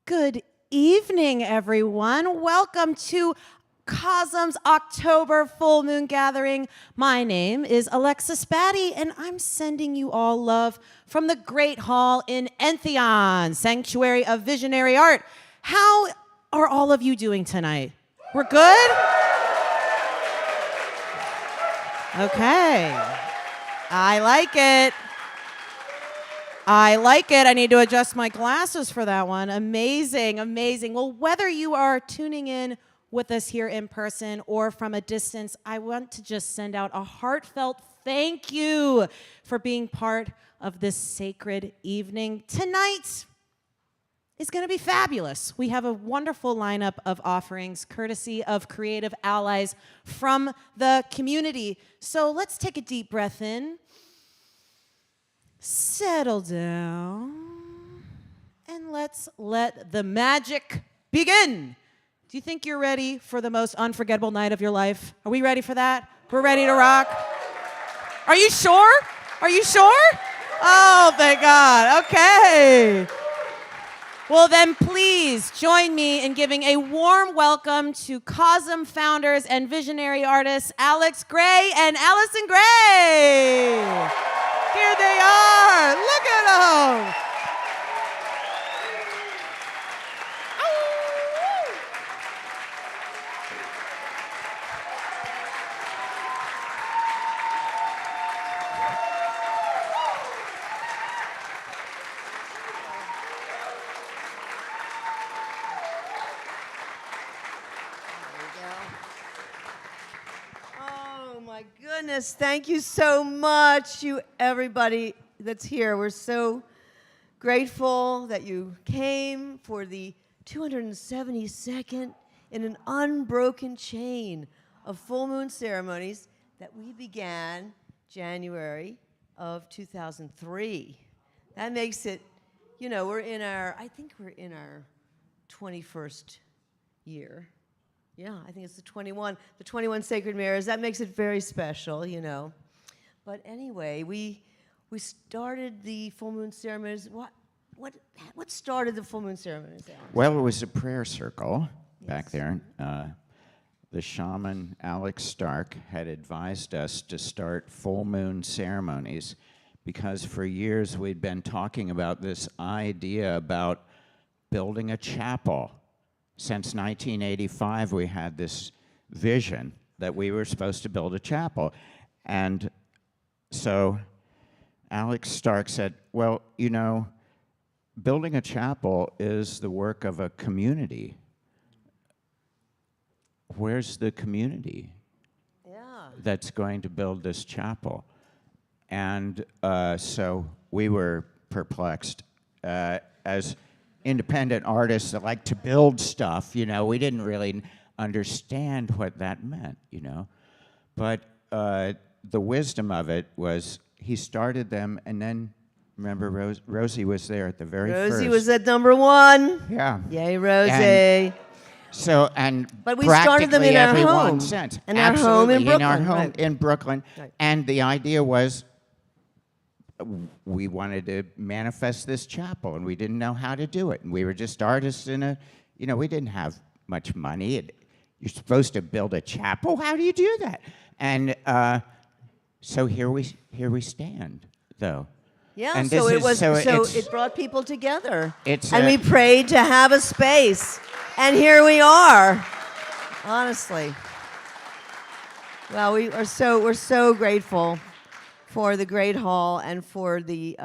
Good evening, everyone. Welcome to CoSM's October Full Moon Gathering. My name is Alexis Batty, and I'm sending you all love from the Great Hall in Entheon, Sanctuary of Visionary Art. How are all of you doing tonight? We're good? Okay. I like it. I need to adjust my glasses for that one. Amazing, amazing. Well, whether you are tuning in with us here in person or from a distance, I want to just send out a heartfelt thank you for being part of this sacred evening. Tonight is going to be fabulous. We have a wonderful lineup of offerings courtesy of creative allies from the community. So let's take a deep breath in. Settle down, and let's let the magic begin. Do you think you're ready for the most unforgettable night of your life? Are we ready for that? We're ready to rock? Are you sure? Are you sure? Oh, thank God. Okay. Well, then please join me in giving a warm welcome to CoSM founders and visionary artists Alex Gray and Allyson Gray. Here they are. Look at them. Oh my goodness, thank you so much, you everybody that's here. We're so grateful that you came for the 272nd in an unbroken chain of full moon ceremonies that we began January of 2003. That makes it, you know, I think we're in our 21st year. Yeah, I think it's the 21 sacred mirrors. That makes it very special, you know. But anyway, we started the full moon ceremonies. What started the full moon ceremonies, Alex? Well, it was a prayer circle back there. The shaman Alex Stark had advised us to start full moon ceremonies because for years we'd been talking about this idea about building a chapel. Since 1985, we had this vision that we were supposed to build a chapel. And so Alex Stark said, well, you know, building a chapel is the work of a community. Where's the community that's going to build this chapel? And so we were perplexed. As independent artists that like to build stuff, you know, we didn't really understand what that meant, you know. But the wisdom of it was he started them, and then, remember, Rosie was there at the very first. Rosie was at number one. Yeah. Yay, Rosie. But we started them in our home. Since. In our home in Brooklyn. In our home right. in Brooklyn. Right. And the idea was we wanted to manifest this chapel, and we didn't know how to do it. And we were just artists you know, we didn't have much money. You're supposed to build a chapel? How do you do that? And so here we stand, though. Yeah, and so it brought people together. And we prayed to have a space. And here we are, honestly. Well, we're so grateful for the Great Hall and for the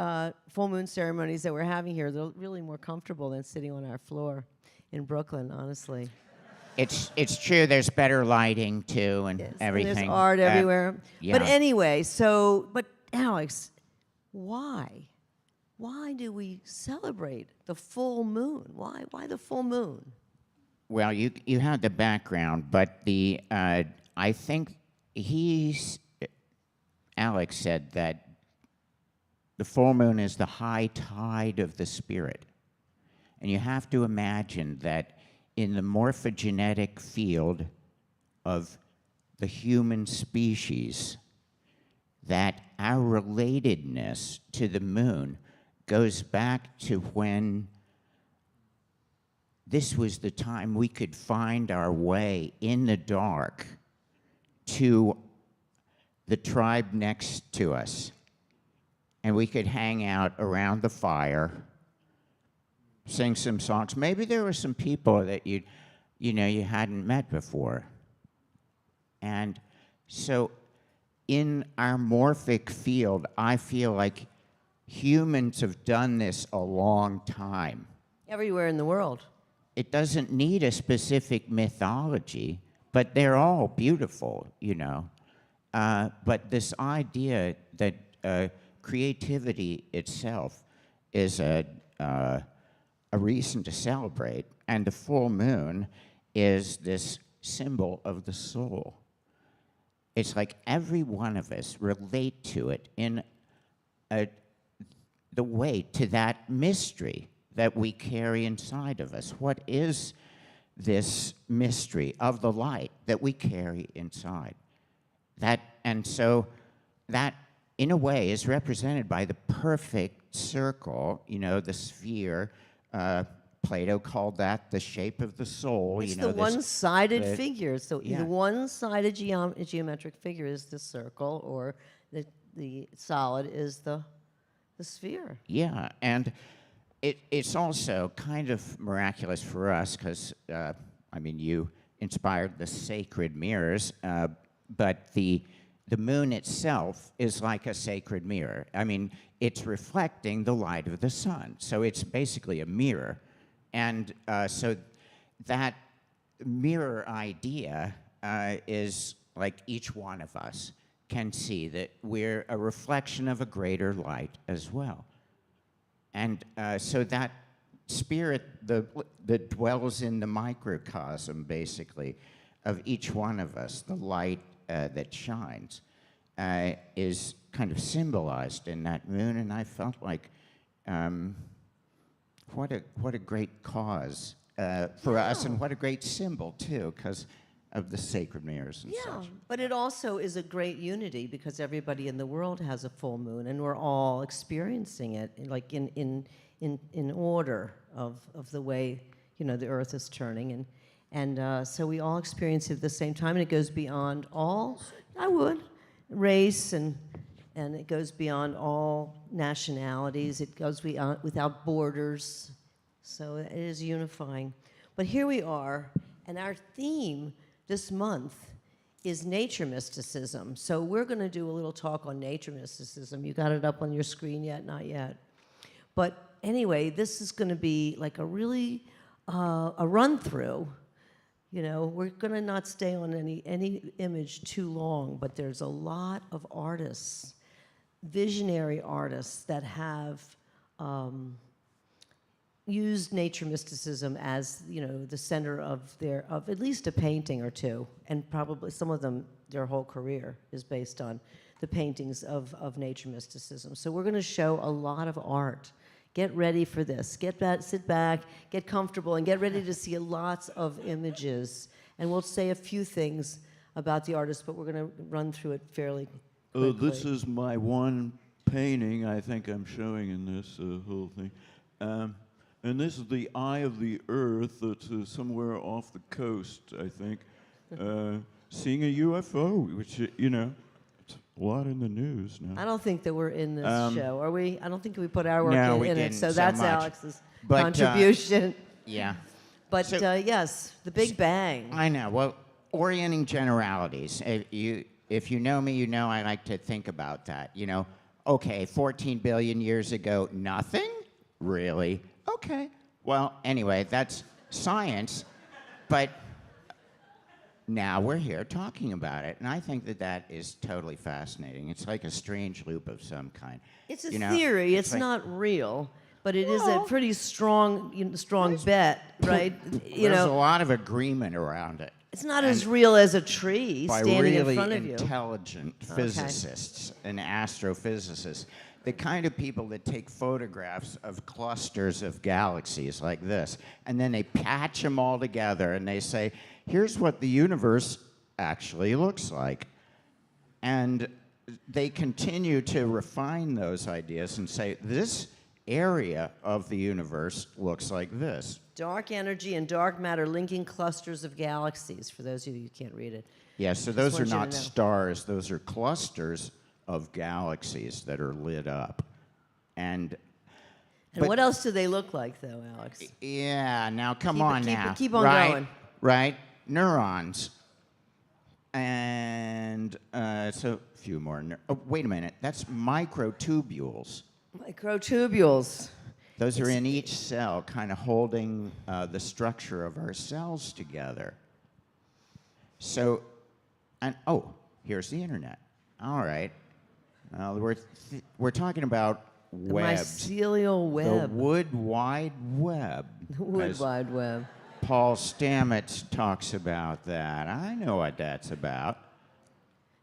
full moon ceremonies that we're having here. They're really more comfortable than sitting on our floor in Brooklyn, honestly. It's true. There's better lighting too, and everything. And there's art everywhere. Yeah. But anyway, but Alex, why why do we celebrate the full moon? Why the full moon? Well, you have the background, but I think Alex said that the full moon is the high tide of the spirit. And you have to imagine that in the morphogenetic field of the human species, that our relatedness to the moon goes back to when this was the time we could find our way in the dark to the tribe next to us. And we could hang out around the fire, sing some songs. Maybe there were some people that you hadn't met before. And so in our morphic field, I feel like humans have done this a long time. Everywhere in the world. It doesn't need a specific mythology, but they're all beautiful, But this idea that creativity itself is a reason to celebrate, and the full moon is this symbol of the soul. It's like every one of us relate to it in the way to that mystery that we carry inside of us. What is this mystery of the light that we carry inside? And so that, in a way, is represented by the perfect circle, the sphere. Plato called that the shape of the soul. It's the one-sided figure. So Yeah. the one-sided geometric figure is the circle, or the solid is the sphere. Yeah, and it's also kind of miraculous for us because, you inspired the sacred mirrors, but the moon itself is like a sacred mirror. It's reflecting the light of the sun, so it's basically a mirror. And so that mirror idea is like each one of us can see that we're a reflection of a greater light as well. And so that spirit that dwells in the microcosm, basically, of each one of us, the light that shines, is kind of symbolized in that moon. And I felt like, what a great cause for us, and what a great symbol, too, because of the sacred mirrors and such. But it also is a great unity because everybody in the world has a full moon, and we're all experiencing it like in order of the way the Earth is turning, and so we all experience it at the same time, and it goes beyond all race and it goes beyond all nationalities. It goes beyond without borders, so it is unifying. But here we are, and our theme this month is nature mysticism. So we're going to do a little talk on nature mysticism. You got it up on your screen yet? Not yet. But anyway, this is going to be like a really a run-through. We're going to not stay on any image too long, but there's a lot of artists, visionary artists, that have used nature mysticism as the center of at least a painting or two, and probably some of them their whole career is based on the paintings of nature mysticism. So we're going to show a lot of art. Get ready for this. Sit back, get comfortable, and get ready to see lots of images. And we'll say a few things about the artist, but we're going to run through it fairly quickly. This is my one painting I think I'm showing in this whole thing. And this is the eye of the earth that's somewhere off the coast, I think. Seeing a UFO, which, it's a lot in the news now. I don't think that we're in this show, are we? I don't think we put our work in it, so so that's much. Alex's But, contribution. Yeah. But so- yes, the Big Bang. I know. Well, orienting generalities. If you know me, I like to think about that. Okay, 14 billion years ago, nothing? Really? Okay. Well, anyway, that's science. But now we're here talking about it, and I think that that is totally fascinating. It's like a strange loop of some kind. It's a You know, theory. It's like- not real, but it is a pretty strong, strong bet, right? There's a lot of agreement around it. It's not as real as a tree By standing really in front of you. intelligent physicists and astrophysicists, the kind of people that take photographs of clusters of galaxies like this, and then they patch them all together and they say, here's what the universe actually looks like. And they continue to refine those ideas and say, this area of the universe looks like this. Dark energy and dark matter linking clusters of galaxies, for those of you who can't read it. Yeah, so Just those are want you to not know. stars, those are clusters of galaxies that are lit up. And And what else do they look like, though, Alex? yeah, now come Keep it- on keep it- now. keep on right, going. Right? Neurons. And so a few more. Oh, wait a minute. That's microtubules. Microtubules. Those are in each cell, kind of holding the structure of our cells together. So, and oh, here's the internet. All right. We're talking about The webs. mycelial web. The Wood Wide Web. The Wood as Wide Web. Paul Stamets talks about that. I know what that's about.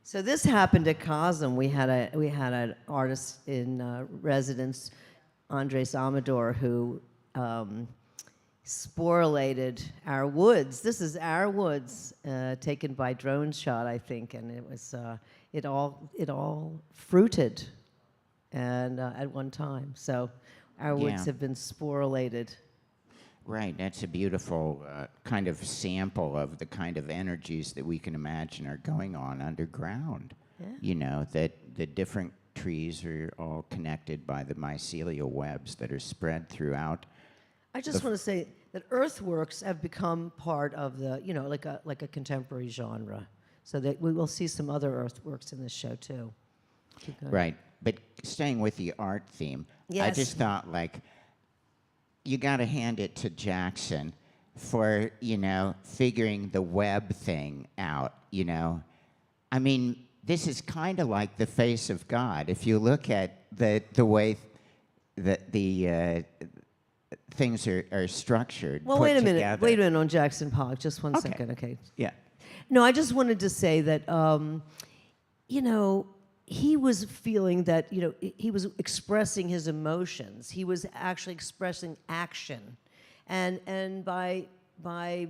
So this happened at CoSM. We had an artist in residence, Andres Amador, who sporulated our woods. This is our woods, taken by drone shot, I think, and it was it all fruited, and at one time. So our woods Yeah. have been sporulated. Right, that's a beautiful kind of sample of the kind of energies that we can imagine are going on underground. Yeah. You know, that the different trees are all connected by the mycelial webs that are spread throughout. I just want to say that earthworks have become part of the, like a contemporary genre. So that we will see some other earthworks in this show too. Keep going. Right, but staying with the art theme, I Yes. just thought, like, you got to hand it to Jackson for, figuring the web thing out, I mean, this is kind of like the face of God. If you look at the way that the things are structured, Well, put wait a minute. together. Wait a minute on Jackson Pollock. Just one Okay. second, okay? Yeah. No, I just wanted to say that, he was feeling that, he was expressing his emotions. He was actually expressing action. And by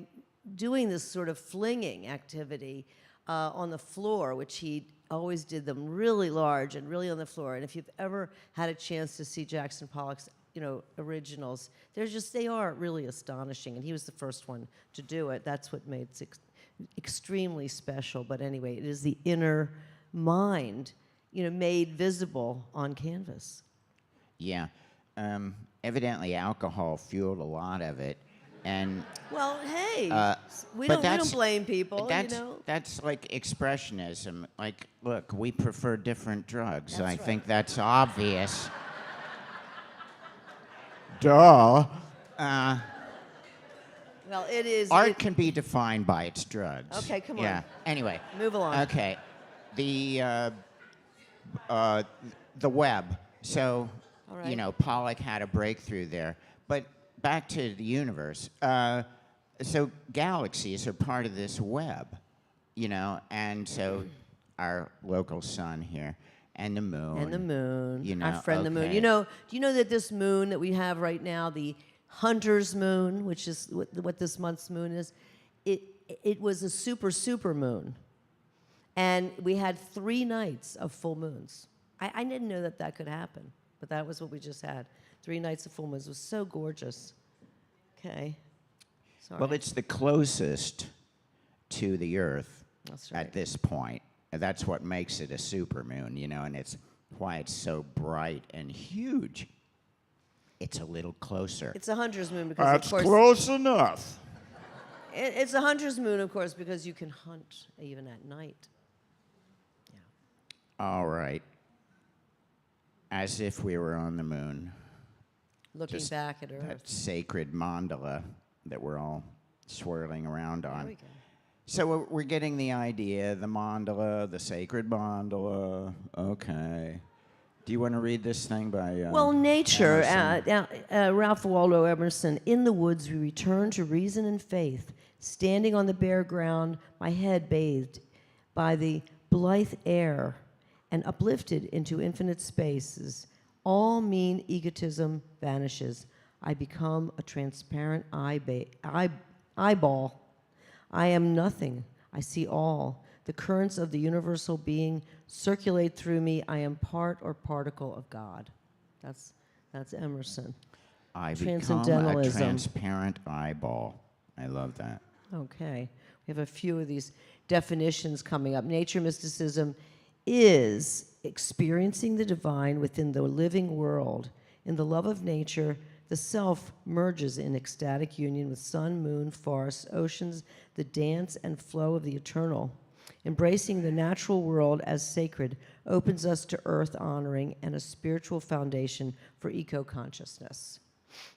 doing this sort of flinging activity on the floor, which he always did them really large and really on the floor. And if you've ever had a chance to see Jackson Pollock's, originals, they are really astonishing. And he was the first one to do it. That's what made it extremely special. But anyway, it is the inner mind, made visible on canvas. Yeah. Evidently, alcohol fueled a lot of it. And Well, hey, we but don't that's- blame people, That's like expressionism. Like, look, we prefer different drugs. That's I right. think that's obvious. Duh. Well, it is. Art can be defined by its drugs. Okay, come on. Yeah. Anyway. Move along. Okay. The web. So, All right. Pollock had a breakthrough there. But back to the universe. So galaxies are part of this web, and so our local sun here and the moon. And the moon, Our our friend the moon. okay. Do you know that this moon that we have right now, the Hunter's moon, which is what this month's moon is, it was a super moon. And we had 3 nights of full moons. I didn't know that could happen, but that was what we just had. 3 nights of full moons. It was so gorgeous. Okay. Sorry. Well, it's the closest to the Earth That's right. at this point. And that's what makes it a supermoon, and it's why it's so bright and huge. It's a little closer. It's a hunter's moon because, of course, close enough. it's a hunter's moon, of course, because you can hunt even at night. All right. As if we were on the moon. Looking Just back at Earth. That sacred mandala that we're all swirling around There on. we go. So we're getting the idea, the mandala, the sacred mandala. Okay. Do you want to read this thing by Well, nature, Emerson? Ralph Waldo Emerson, in the woods we return to reason and faith, standing on the bare ground, my head bathed by the blithe air and uplifted into infinite spaces. All mean egotism vanishes. I become a transparent eyeball. I am nothing. I see all. The currents of the universal being circulate through me. I am part or particle of God. That's Emerson. I become a Transcendentalism. transparent eyeball. I love that. Okay. We have a few of these definitions coming up. Nature mysticism is experiencing the divine within the living world. In the love of nature, the self merges in ecstatic union with sun, moon, forests, oceans, the dance and flow of the eternal. Embracing the natural world as sacred opens us to earth honoring and a spiritual foundation for eco-consciousness.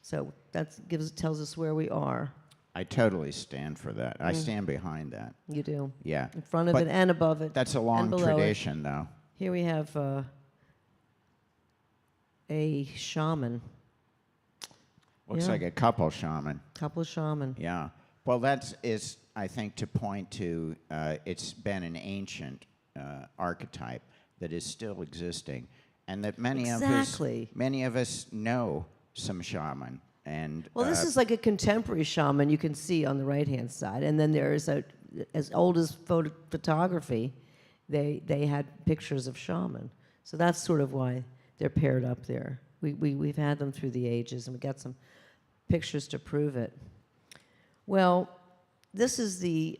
So that tells us where we are. I totally stand for that. I stand behind that. You do. Yeah. In front of But it and above it. That's a and long below it. tradition, though. Here we have a shaman. Looks Yeah. like a couple shaman. Couple shaman. Yeah. Well, that is, I think, to point to it's been an ancient archetype that is still existing, and that many of us know some shaman. And Well, this is like a contemporary shaman you can see on the right-hand side. And then there is as old as photography, they had pictures of shaman. So that's sort of why they're paired up there. We've had them through the ages, and we got some pictures to prove it. Well, this is the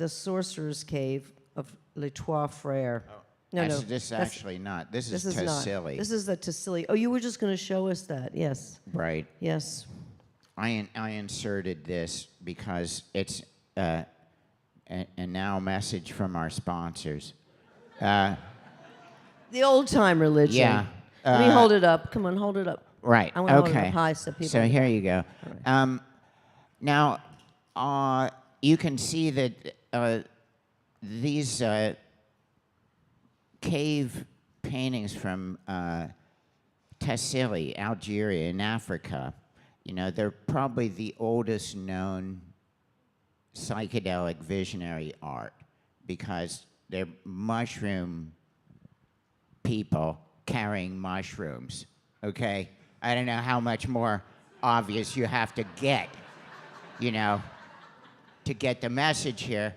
sorcerer's cave of Les Trois Frères. Oh, No, this is actually not. This is Tassili. This is the Tassili. Oh, you were just going to show us that. Yes. Right. Yes. I inserted this because it's and now a message from our sponsors. The old-time religion. Yeah. Let me hold it up. Come on, hold it up. Right. I want to hold it Okay. up high so people. So here you go. Now, you can see that these cave paintings from Tassili, Algeria, in Africa, you know, they're probably the oldest known psychedelic visionary art because they're mushroom people carrying mushrooms, okay? I don't know how much more obvious you have to get, you know, to get the message here.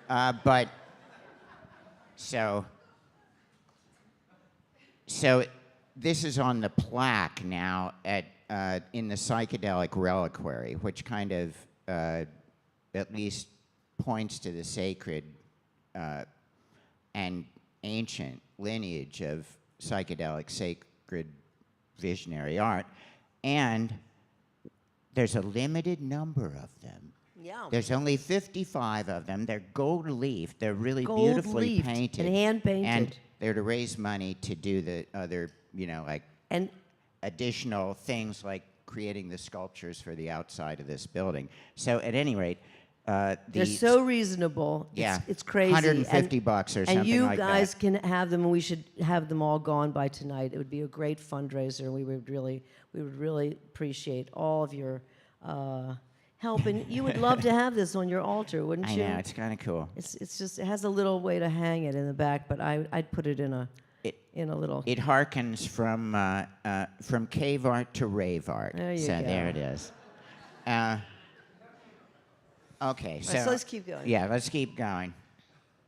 But so this is on the plaque now at in the psychedelic reliquary, which kind of at least points to the sacred and ancient lineage of psychedelic sacred visionary art. And there's a limited number of them. Yeah. There's only 55 of them. They're gold leaf. They're really Gold beautifully leafed painted. and hand painted. And they're to raise money to do the other, you know, like And additional things like creating the sculptures for the outside of this building. So at any rate, they're so reasonable. yeah, It's crazy. $150 or something And you like guys that. can have them, and we should have them all gone by tonight. It would be a great fundraiser, and we would really appreciate all of your help. And you would love to have this on your altar, wouldn't I you? know, it's kind of cool. It's just, it has a little way to hang it in the back, but I'd put it in a little. It harkens from cave art to rave art. There you so go. there it is. Okay, So let's keep going. Yeah, let's keep going.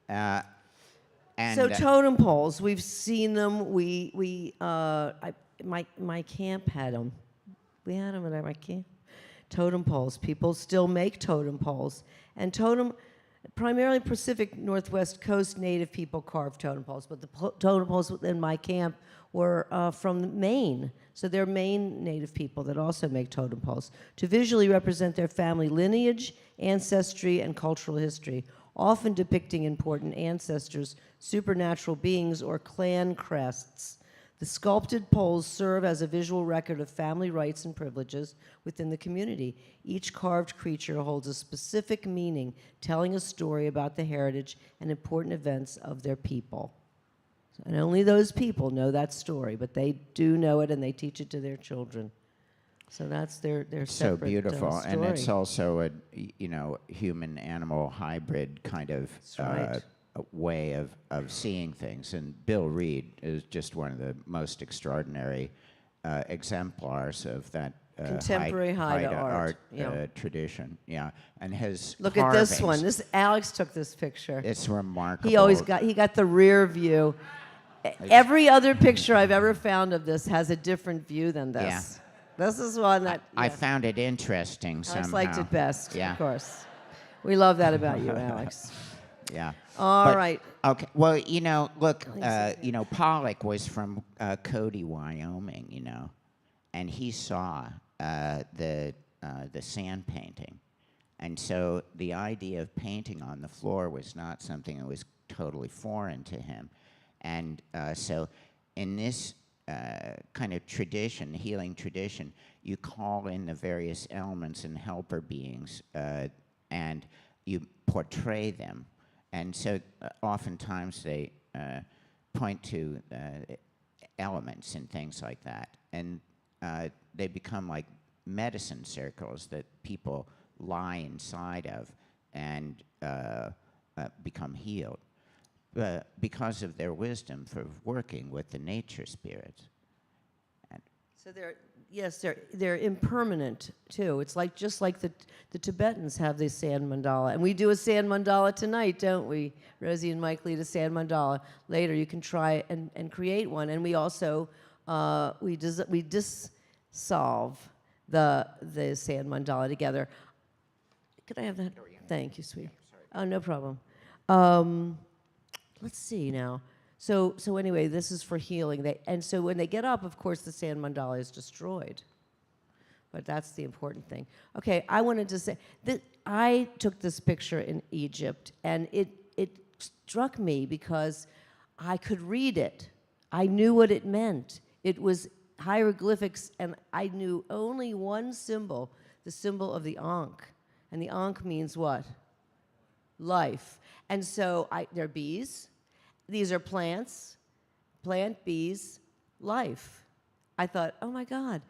And So totem poles, we've seen them. My camp had them. We had them at my camp. Totem poles. People still make totem poles, and primarily Pacific Northwest Coast Native people carve totem poles. But the totem poles in my camp were from Maine, so they're Maine Native people that also make totem poles to visually represent their family lineage, ancestry, and cultural history, often depicting important ancestors, supernatural beings, or clan crests. The sculpted poles serve as a visual record of family rights and privileges within the community. Each carved creature holds a specific meaning, telling a story about the heritage and important events of their people. And only those people know that story, but they do know it and they teach it to their children. So that's their So separate beautiful, story. and it's also a human-animal hybrid kind of That's right. a way of seeing things. And Bill Reed is just one of the most extraordinary exemplars of that Contemporary Haida art, yeah. tradition. Yeah, and his Look at this one. carvings, Alex took this picture. It's remarkable. He got the rear view. Every other picture I've ever found of this has a different view than this. Yeah. This is one that I found it interesting somehow. Alex liked it best, Yeah. of course. We love that about you, Alex. Yeah. All right. Okay. Well, look, Pollock was from Cody, Wyoming, and he saw the sand painting, and so the idea of painting on the floor was not something that was totally foreign to him, and so in this kind of tradition, healing tradition, you call in the various elements and helper beings, and you portray them. And so oftentimes they point to elements and things like that. And they become like medicine circles that people lie inside of and become healed. Because of their wisdom for working with the nature spirits. So they're impermanent too. It's like just like the Tibetans have the sand mandala, and we do a sand mandala tonight, don't we? Rosie and Mike lead a sand mandala. Later, you can try and create one, and we also we dissolve the sand mandala together. Could I have that? Oh, yeah. Thank you, sweetie. Oh, no problem. Let's see now. So anyway, this is for healing. And so when they get up, of course, the sand mandala is destroyed. But that's the important thing. Okay, I wanted to say that I took this picture in Egypt, and it struck me because I could read it. I knew what it meant. It was hieroglyphics, and I knew only one symbol, the symbol of the Ankh. And the Ankh means what? Life. And so they're bees. These are plants, bees, life. I thought, oh my God,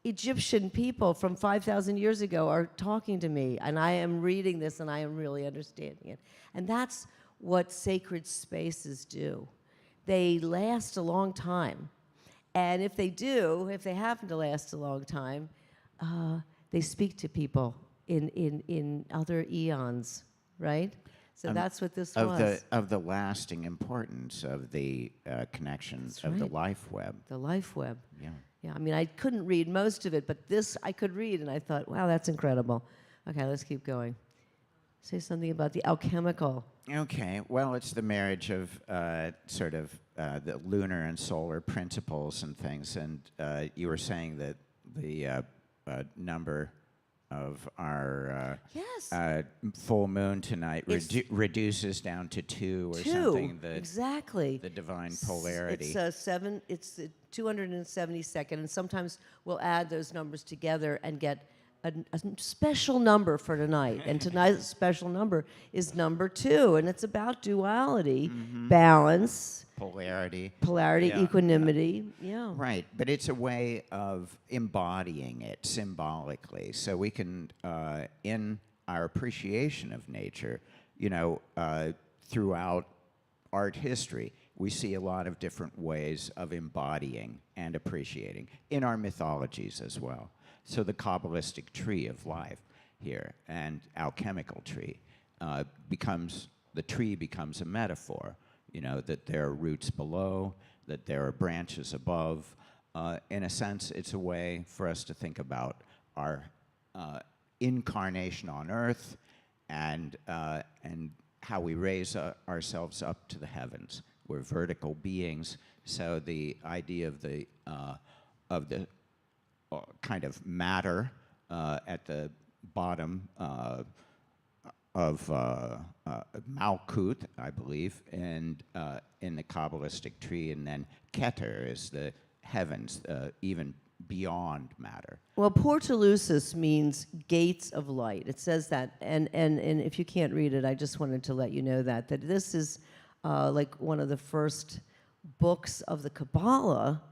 Egyptian people from 5,000 years ago are talking to me, and I am reading this and I am really understanding it. And that's what sacred spaces do. They last a long time. And if they happen to last a long time, they speak to people in other eons, right? So that's what this was. Of the lasting importance of the connection of the life web. The life web. Yeah. Yeah, I mean, I couldn't read most of it, but this I could read, and I thought, wow, that's incredible. Okay, let's keep going. Say something about the alchemical. Okay, well, it's the marriage of the lunar and solar principles and things, and you were saying that the number of our full moon tonight reduces down to 2 or something. Exactly. The divine polarity. It's 7. It's the 272nd, and sometimes we'll add those numbers together and get a special number for tonight. And tonight's special number is number 2, and it's about duality, balance. Polarity, yeah. Equanimity, yeah. Right, but it's a way of embodying it symbolically, so we can, in our appreciation of nature, throughout art history, we see a lot of different ways of embodying and appreciating in our mythologies as well. So the Kabbalistic tree of life here and alchemical tree becomes a metaphor. That there are roots below, that there are branches above. In a sense, it's a way for us to think about our incarnation on earth and how we raise ourselves up to the heavens. We're vertical beings, so the idea of the kind of matter at the bottom Malkuth, I believe, and in the Kabbalistic tree, and then Keter is the heavens, even beyond matter. Well, Portalucis means gates of light. It says that, and if you can't read it, I just wanted to let you know that this is like one of the first books of the Kabbalah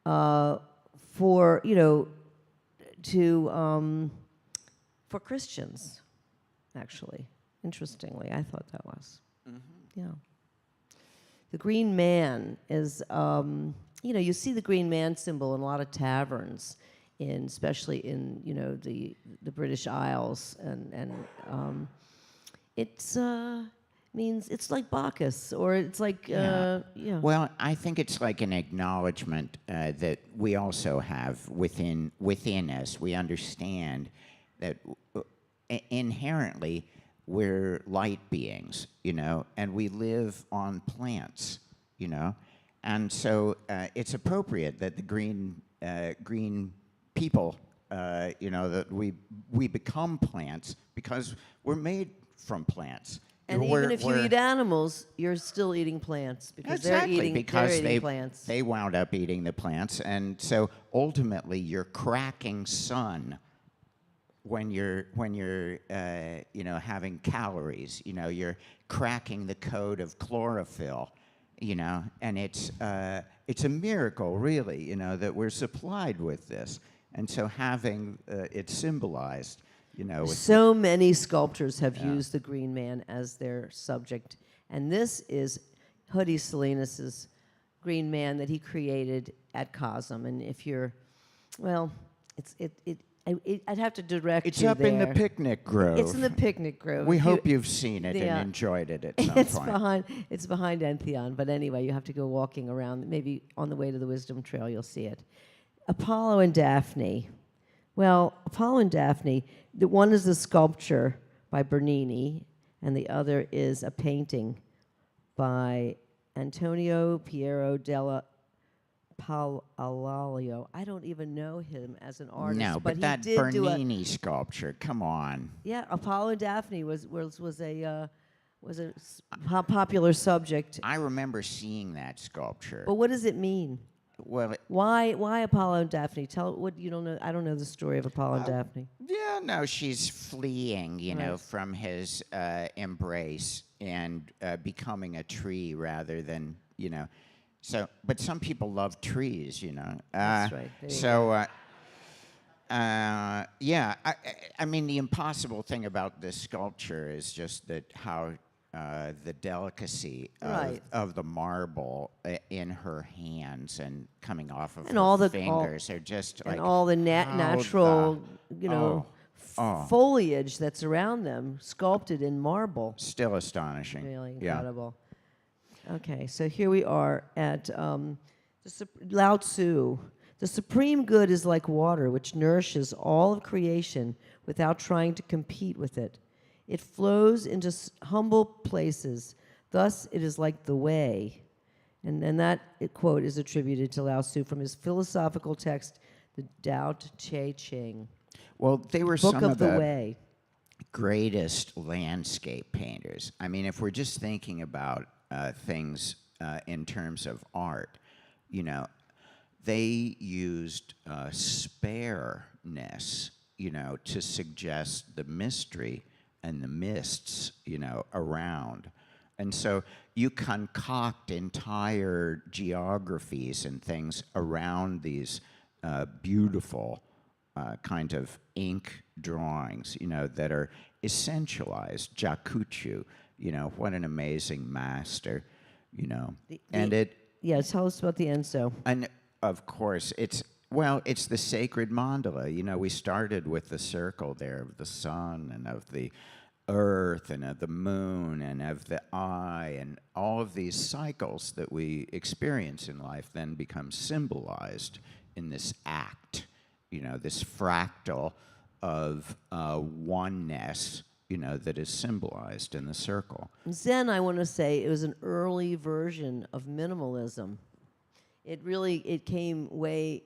for for Christians. Actually, interestingly, I thought that was. Mm-hmm. Yeah. The green man is, you see the green man symbol in a lot of taverns, especially in the British Isles, and it's means it's like Bacchus, or it's like yeah. Well, I think it's like an acknowledgement that we also have within us. We understand that inherently we're light beings, and we live on plants, and so it's appropriate that the green people, that we become plants because we're made from plants. And even if you eat animals, you're still eating plants because exactly, they're eating plants. They wound up eating the plants, and so ultimately you're cracking sun when you're having calories. You're cracking the code of chlorophyll. And it's a miracle, really. That we're supplied with this, and so having it symbolized. So many sculptors have used the green man as their subject, and this is Hoodie Salinas' green man that he created at CoSM. And if you're, I'd have to direct you there. It's up in the picnic grove. It's in the picnic grove. We hope you've seen it and enjoyed it at some point. It's behind Entheon, but anyway, you have to go walking around. Maybe on the way to the Wisdom Trail, you'll see it. Apollo and Daphne. Well, Apollo and Daphne, the one is a sculpture by Bernini, and the other is a painting by Antonio Piero della Palladio. I don't even know him as an artist. No, but that Bernini sculpture, come on. Yeah, Apollo and Daphne was a popular subject. I remember seeing that sculpture. But what does it mean? Well, why Apollo and Daphne? Tell what you don't know. I don't know the story of Apollo and Daphne. Yeah, no, she's fleeing, from his embrace and becoming a tree rather than, So, but some people love trees, That's right. Yeah, I mean, the impossible thing about this sculpture is just that how the delicacy of the marble in her hands and coming off of her fingers are just like... And all the natural, foliage that's around them, sculpted in marble. Still astonishing. Really incredible. Yeah. Okay, so here we are at Lao Tzu. The supreme good is like water, which nourishes all of creation without trying to compete with it. It flows into humble places. Thus, it is like the way. And that quote is attributed to Lao Tzu from his philosophical text, the Tao Te Ching. Well, they were Book some of of the the Way. greatest landscape painters. I mean, if we're just thinking about things in terms of art, they used spareness, to suggest the mystery and the mists, around. And so you concoct entire geographies and things around these beautiful kind of ink drawings, that are essentialized. Jakuchu, what an amazing master, Yeah, tell us about the Enso. And of course, it's the sacred mandala. We started with the circle there of the sun and of the earth and of the moon and of the eye, and all of these cycles that we experience in life then become symbolized in this act, this fractal of oneness, that is symbolized in the circle. Zen, I want to say, it was an early version of minimalism. It came way,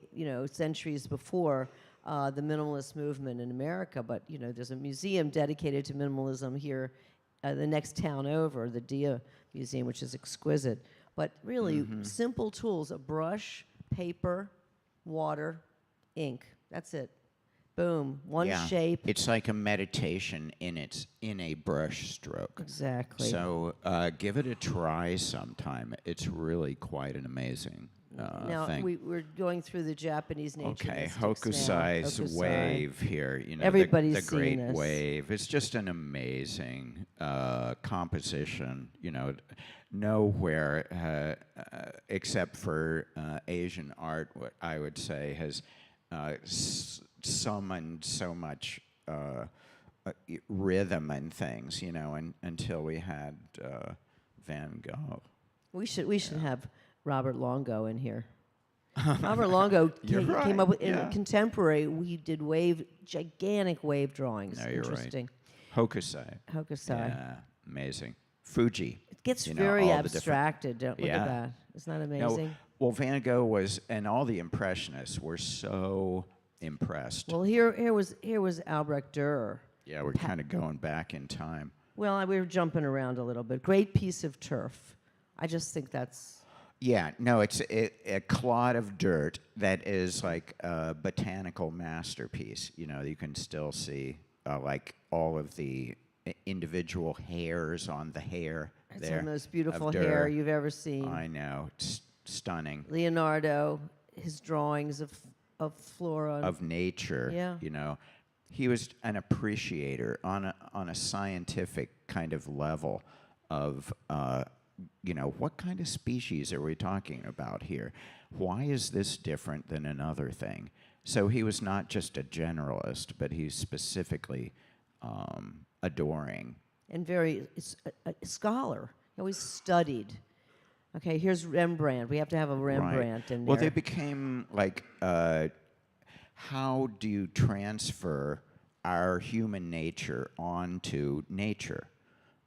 centuries before, the minimalist movement in America. But there's a museum dedicated to minimalism here, the next town over, the Dia Museum, which is exquisite. But really, simple tools: a brush, paper, water, ink. That's it. Boom. One shape. It's like a meditation in a brush stroke. Exactly. So give it a try sometime. It's really quite an amazing now thing. we're going through the Japanese nature. Okay, mystics now. Hokusai's Hokusai. wave here. Everybody's the Great seen this. Wave. It's just an amazing composition. Nowhere except for Asian art, what I would say has summoned so much rhythm and things. Until we had Van Gogh. We should have Robert Longo in here. Robert Longo came up with in contemporary. We did gigantic wave drawings. No, you're Interesting. right. Hokusai. Yeah, Amazing. Fuji. it gets very all the different- abstracted. Don't look at that. Isn't that amazing? No, well, Van Gogh was, and all the Impressionists were so impressed. Well, here was Albrecht Dürer. Yeah, we're kind of going back in time. Well, we were jumping around a little bit. Great piece of turf. I just think that's. Yeah, no, it's a clod of dirt that is like a botanical masterpiece. You can still see like all of the individual hairs on the hair. It's there the most beautiful of hair Dürer. you've ever seen. I know, it's stunning. Leonardo, his drawings of flora. Of nature. Yeah. He was an appreciator on a scientific kind of level of what kind of species are we talking about here? Why is this different than another thing? So he was not just a generalist, but he's specifically adoring. And very a scholar. He always studied. Okay, here's Rembrandt. We have to have a Rembrandt in there. Well, they became like, how do you transfer our human nature onto nature?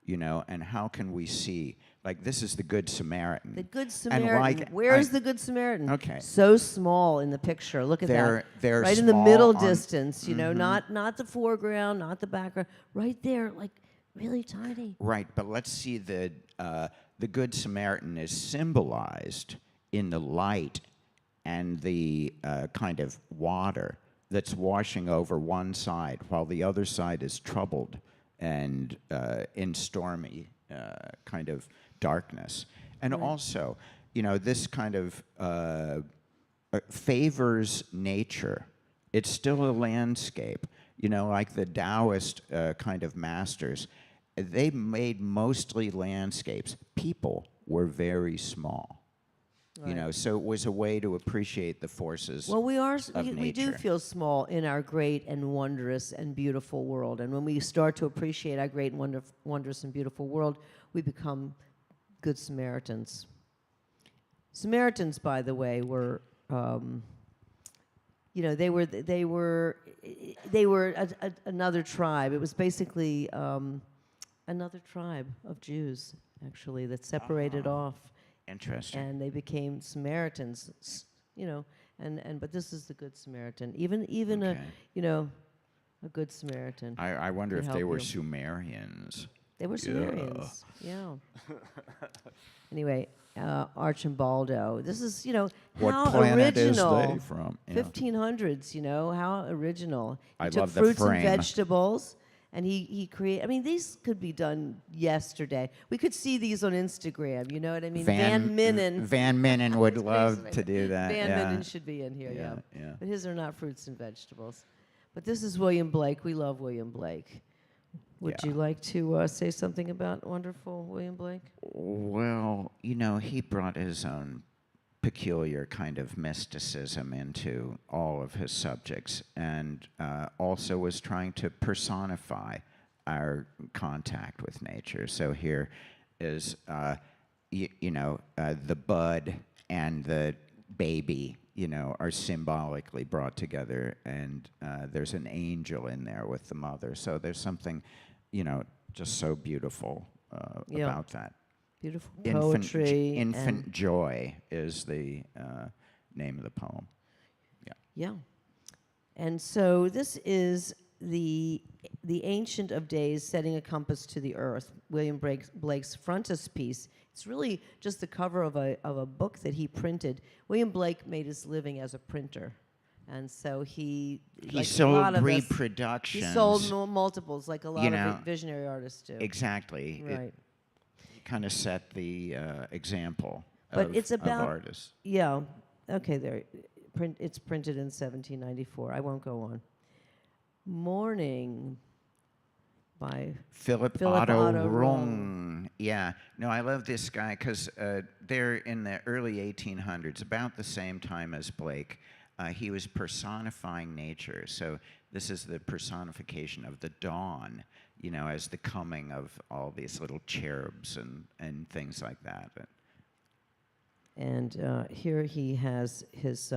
And how can we see? Like, this is the Good Samaritan. The Good And Samaritan. Where's the Good Samaritan? Okay. So small in the picture. Look at that. They're right in the small middle on- distance, not the foreground, not the background. Right there, like really tiny. Right, but let's see the Good Samaritan is symbolized in the light and the kind of water that's washing over one side while the other side is troubled and in stormy kind of darkness. And also, this kind of favors nature. It's still a landscape. Like the Taoist kind of masters, they made mostly landscapes. People were very small. So it was a way to appreciate the forces. Well, we nature. do feel small in our great and wondrous and beautiful world. And when we start to appreciate our great and wondrous and beautiful world, we become good Samaritans. Samaritans, by the way, were, they were another tribe. It was basically another tribe of Jews, actually, that separated off. Interesting. And they became Samaritans, but this is the Good Samaritan. Even Okay. a Good Samaritan. I wonder can if they help were you. Sumerians. They were Sumerians. Yeah. Anyway, Archimbaldo. This is, What how planet original. is they from? 1500s, how original. He I took love the fruits and frame. vegetables. And he created, these could be done yesterday. We could see these on Instagram, you know what I mean? Van Minnen. Van Minnen would That's love basically- to do that. Van yeah. Minnen should be in here, yeah. Yeah. But his are not fruits and vegetables. But this is William Blake. We love William Blake. Would Yeah. you like to say something about wonderful William Blake? Well, he brought his own peculiar kind of mysticism into all of his subjects, and also was trying to personify our contact with nature. So here is, the bud and the baby, are symbolically brought together, and there's an angel in there with the mother. So there's something, just so beautiful Yeah. about that. Beautiful poetry. Infant Joy is the name of the poem. Yeah. And so this is the Ancient of Days, Setting a Compass to the Earth, William Blake's frontispiece. It's really just the cover of a book that he printed. William Blake made his living as a printer. And so he like sold a lot of us, reproductions. he sold multiples, like a lot know, of visionary artists do. Exactly. Right. It kind of set the example But it's of about artists. Yeah. Okay. There. It's printed in 1794. I won't go on. Morning by Philip Otto Otto Rung. Rung. Yeah. No, I love this guy because they're in the early 1800s, about the same time as Blake. He was personifying nature. So this is the personification of the dawn, as the coming of all these little cherubs and things like that. And here he has his,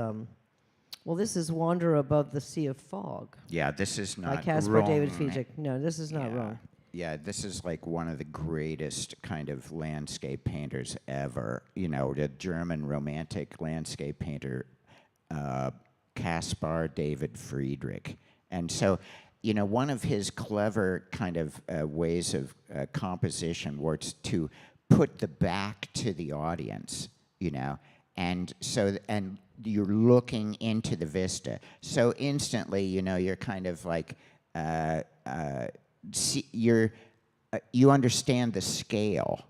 this is Wander Above the Sea of Fog. Yeah, this is not by Caspar Rung. David Friedrich. No, this is not wrong. Yeah, this is like one of the greatest kind of landscape painters ever. The German romantic landscape painter, Caspar David Friedrich. And so, one of his clever kind of ways of composition was to put the back to the audience, and you're looking into the vista. So instantly, you're kind of like, you understand the scale,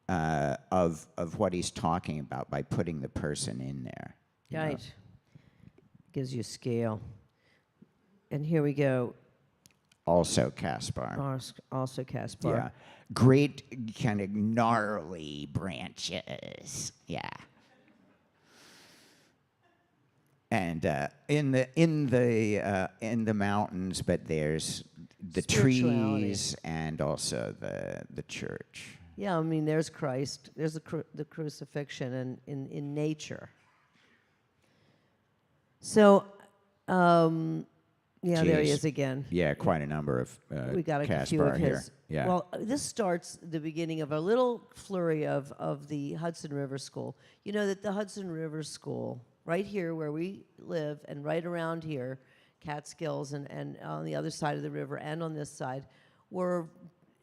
of what he's talking about by putting the person in there. Right. Gives you scale. And here we go. Also Caspar. Also Caspar. Yeah. Great kind of gnarly branches. Yeah. And in the mountains, but there's the trees and also the church. Yeah, I mean, there's Christ. There's the crucifixion and in nature. So, yeah, there he is again. Yeah, quite a number of We got a few Caspar of here. his. Yeah. Well, this starts the beginning of a little flurry of the Hudson River School. You know that the Hudson River School, right here where we live, and right around here, Catskills and on the other side of the river and on this side, were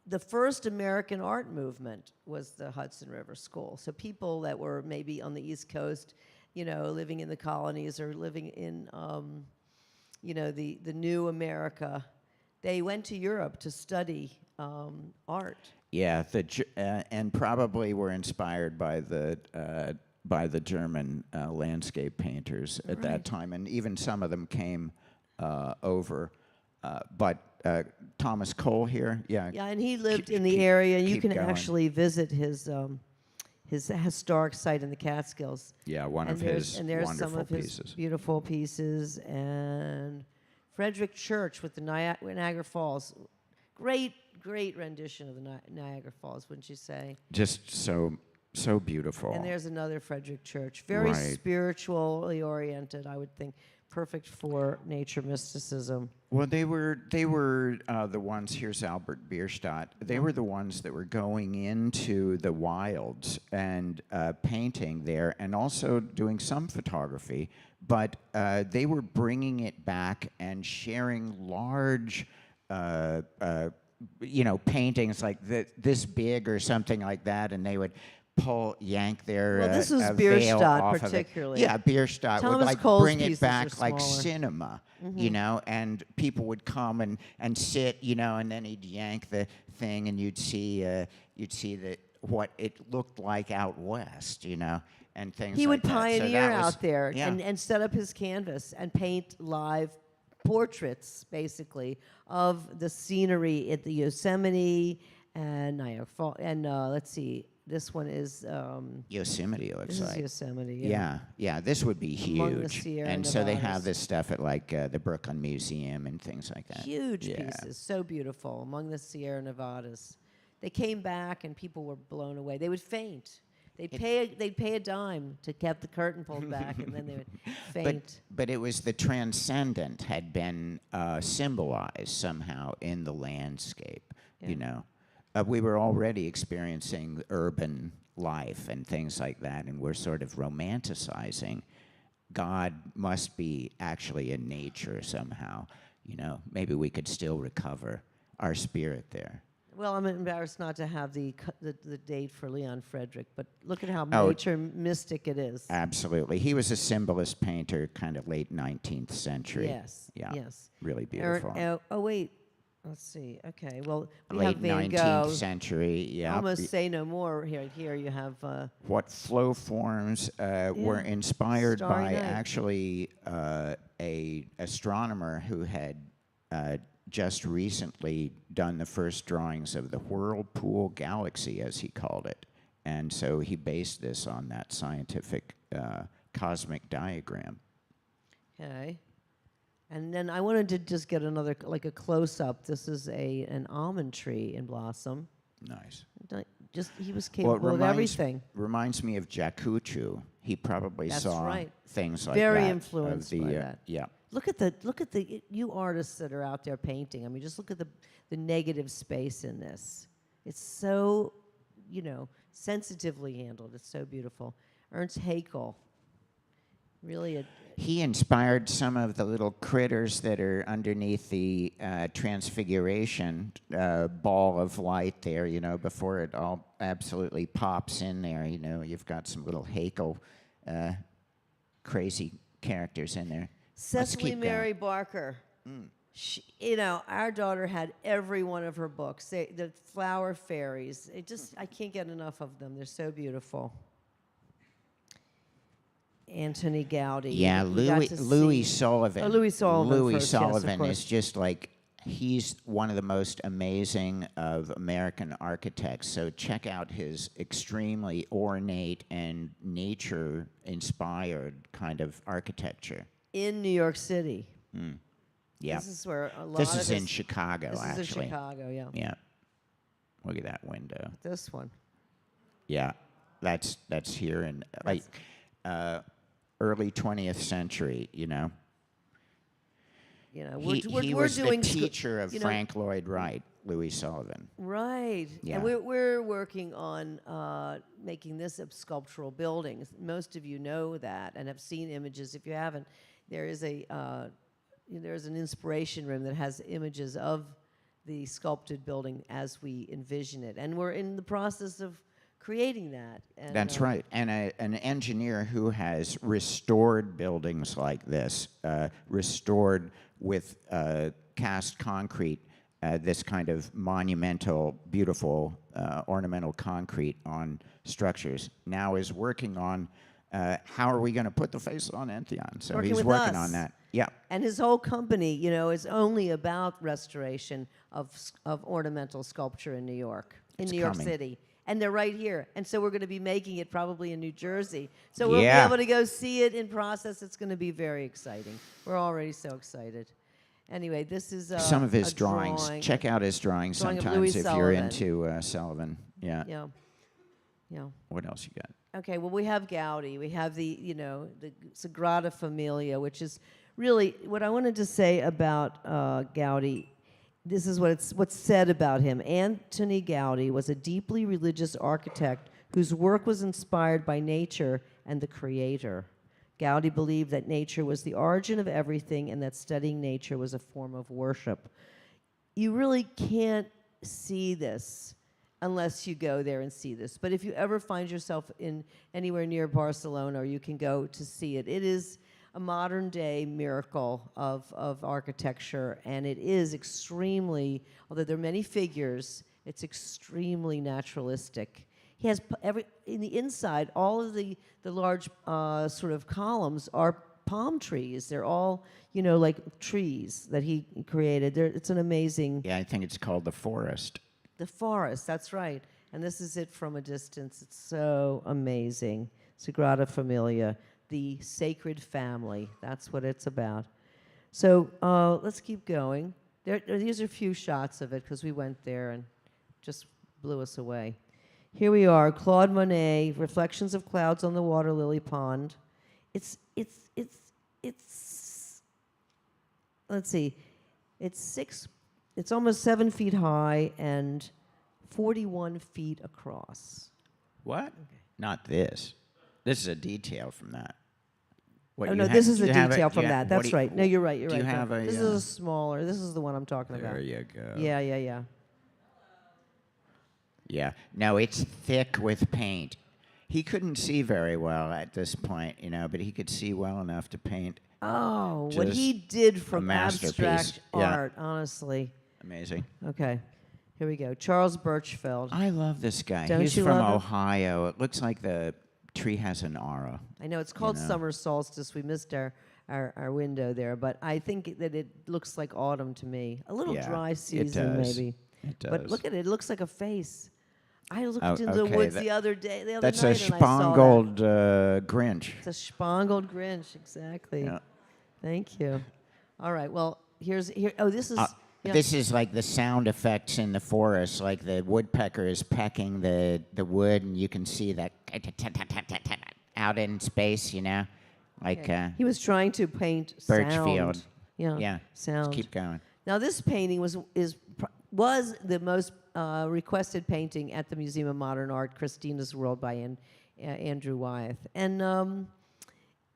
the first American art movement was the Hudson River School. So people that were maybe on the East Coast, living in the colonies or living in, the new America, they went to Europe to study art. Yeah, and probably were inspired by the German landscape painters at that time, and even some of them came over. But Thomas Cole here, yeah. Yeah, and he lived in the area, and you keep can going. actually visit his historic site in the Catskills. Yeah, one And of there's wonderful some of his pieces. beautiful pieces, and Frederick Church with the Niagara Falls. Great rendition of the Niagara Falls, wouldn't you say? Just so beautiful. And there's another Frederick Church, very Right. spiritually oriented, I would think, perfect for nature mysticism. Well, they were the ones. Here's Albert Bierstadt. They were the ones that were going into the wilds and painting there, and also doing some photography. But they were bringing it back and sharing large, paintings like this big or something like that, and they would yank their Well, this was veil Bierstadt off particularly. Of it. Yeah, Bierstadt would Thomas Cole's bring it pieces back are like smaller. cinema, and people would come and sit, and then he'd yank the thing, and you'd see what it looked like out west, and things. He would like that. So pioneer that was- out there yeah. and set up his canvas and paint live portraits, basically, of the scenery at the Yosemite and Niagara Falls. And let's see, this one is Yosemite, it looks this like. is Yosemite. Yeah, this would be Among the huge. Sierra And so they have Nevadas. this stuff at like the Brooklyn Museum and things like that. Huge Yeah. pieces, so beautiful, among the Sierra Nevadas. They came back and people were blown away. They would faint. They'd pay a dime to get the curtain pulled back, and then they would faint. But it was the transcendent had been symbolized somehow in the landscape, Yeah. We were already experiencing urban life and things like that, and we're sort of romanticizing God must be actually in nature somehow. You know, maybe we could still recover our spirit there. Well, I'm embarrassed not to have the date for Leon Frederick, but look at how Oh. nature mystic it is. Absolutely. He was a symbolist painter, kind of late 19th century. Yes. Yeah. Yes. Really beautiful. Oh wait. Let's see. Okay. Well, we Late have Van 19th Gogh. century. Yeah. Almost say no more. Here you have. What flow forms were inspired Starry by Night. actually a astronomer who had just recently done the first drawings of the Whirlpool galaxy, as he called it. And so he based this on that scientific cosmic diagram. Okay. And then I wanted to just get another, like a close-up. This is an almond tree in blossom. Nice. He was Well, capable of everything. reminds me of Jacucci. He probably That's saw right. things like Very that. influenced by that. Yeah. Look at the you artists that are out there painting. I mean, just look at the negative space in this. It's so, sensitively handled. It's so beautiful. Ernst Haeckel, really He inspired some of the little critters that are underneath the transfiguration ball of light there, before it all absolutely pops in there. You've got some little Haeckel crazy characters in there. Let's Cecily keep Mary going. Barker. She, our daughter had every one of her books. The flower fairies. I can't get enough of them. They're so beautiful. Anthony Gaudi. Yeah, We got to Louis see- Sullivan. Oh, Louis Sullivan Louis first, yes, of Sullivan course. is just like, he's one of the most amazing of American architects. So check out his extremely ornate and nature-inspired kind of architecture. In New York City. Yeah. This is where a lot This of is in his- Chicago, This actually. is in Chicago, yeah. Yeah. Look at that window. This one. Yeah, that's here in like early 20th century. We're He we're was doing the teacher of you know- Frank Lloyd Wright, Louis Sullivan. Right. Yeah. And we're working on making this a sculptural building. Most of you know that and have seen images. If you haven't, there's an inspiration room that has images of the sculpted building as we envision it. And we're in the process of creating that. And, That's right. And an engineer who has restored buildings like this, restored with cast concrete, this kind of monumental, beautiful, ornamental concrete on structures, now is working on how are we going to put the face on Entheon. So Working he's with working us. on that. Yeah. And his whole company, is only about restoration of ornamental sculpture in New York, It's New York coming. City. And they're right here. And so we're going to be making it probably in New Jersey. So we'll Yeah. be able to go see it in process. It's going to be very exciting. We're already so excited. Anyway, this is Some of his a drawings. drawing. Check out his drawings Drawing of sometimes Louis if you're Sullivan. into Sullivan. Yeah. Yeah. What else you got? Okay, well, we have Gaudi. We have the Sagrada Familia, which is really what I wanted to say about Gaudi. This is what's said about him. Anthony Gaudi was a deeply religious architect whose work was inspired by nature and the Creator. Gaudi believed that nature was the origin of everything and that studying nature was a form of worship. You really can't see this unless you go there and see this. But if you ever find yourself in anywhere near Barcelona, or you can go to see it, it is a modern-day miracle of architecture, and it is extremely, although there are many figures, it's extremely naturalistic. He has in the inside, all of the large sort of columns are palm trees. They're all, like trees that he created. It's an amazing... Yeah, I think it's called The Forest. The forest, that's right. And this is it from a distance. It's so amazing. Sagrada Familia, the sacred family. That's what it's about. So let's keep going. These are a few shots of it because we went there and just blew us away. Here we are, Claude Monet, Reflections of Clouds on the Water Lily Pond. It's let's see, it's almost 7 feet high and 41 feet across. What? Not this. This is a detail from that. What, Oh you no, have- this is do the you have a- detail do from you ha- that. what That's do you- right. No, you're right. You're do right. you have Brett. a, This is a smaller. This is the one I'm talking about. There you go. Yeah, yeah, yeah. Yeah. No, it's thick with paint. He couldn't see very well at this point, but he could see well enough to paint. Oh, what Just he did a from masterpiece. abstract Yeah. art, honestly. Amazing. Okay, here we go. Charles Birchfeld. I love this guy. Don't He's you from love him? Ohio. It looks like the tree has an aura. I know it's called know. summer solstice. We missed our window there, but I think that it looks like autumn to me. A little Yeah, dry it season, does. maybe. It does. But look at it. It looks like a face. I looked Oh, into the okay, woods that- the other day. The other That's night, a and I saw that. spangled Grinch. It's a spangled Grinch, exactly. Yeah. Thank you. All right. Well, here. Oh, this is. Yeah. This is like the sound effects in the forest, like the woodpecker is pecking the wood, and you can see that out in space, like He was trying to paint Birchfield. sound. Yeah. Yeah. Sound. Just keep going. Now, this painting was the most requested painting at the Museum of Modern Art, Christina's World by Andrew Wyeth, and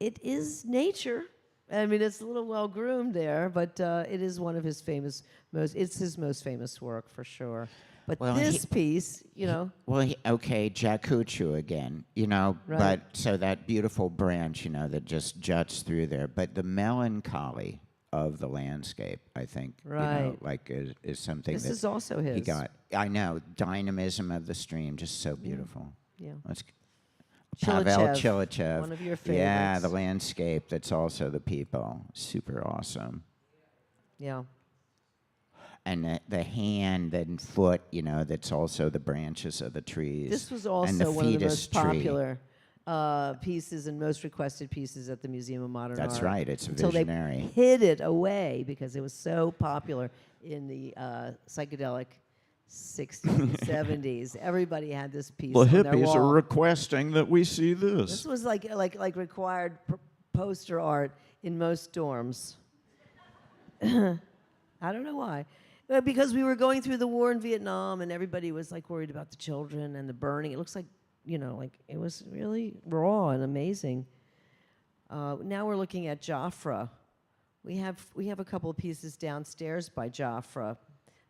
it is nature. I mean, it's a little well groomed there, but it is one of his it's his most famous work for sure. But Well, this piece, Well, okay, Jacuchu again, Right. but so that beautiful branch, that just juts through there. But the melancholy of the landscape, I think, Right. is something this that is also his. he got. I know, dynamism of the stream, just so beautiful. Yeah. Let's Pavel Chilachev, Chilachev. one of your Yeah, the favorites. landscape that's also the people. Super awesome. Yeah. And the hand and foot, that's also the branches of the trees. This was and the also one of the fetus most tree. popular pieces and most requested pieces at the Museum of Modern Art. That's right, it's until visionary. they hid it away because it was so popular in the psychedelic 60s and 70s. Everybody had this piece The on their hippies wall. are requesting that we see This this. was like required poster art in most dorms. I don't know why. Because we were going through the war in Vietnam and everybody was like worried about the children and the burning. It looks like, like it was really raw and amazing. Now we're looking at Joffre. We have a couple of pieces downstairs by Joffre,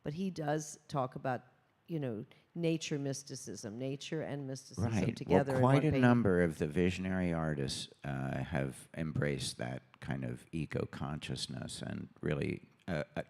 but he does talk about, nature mysticism, nature and mysticism Right. together. Well, in quite one a painting. number of the visionary artists have embraced that kind of eco-consciousness and really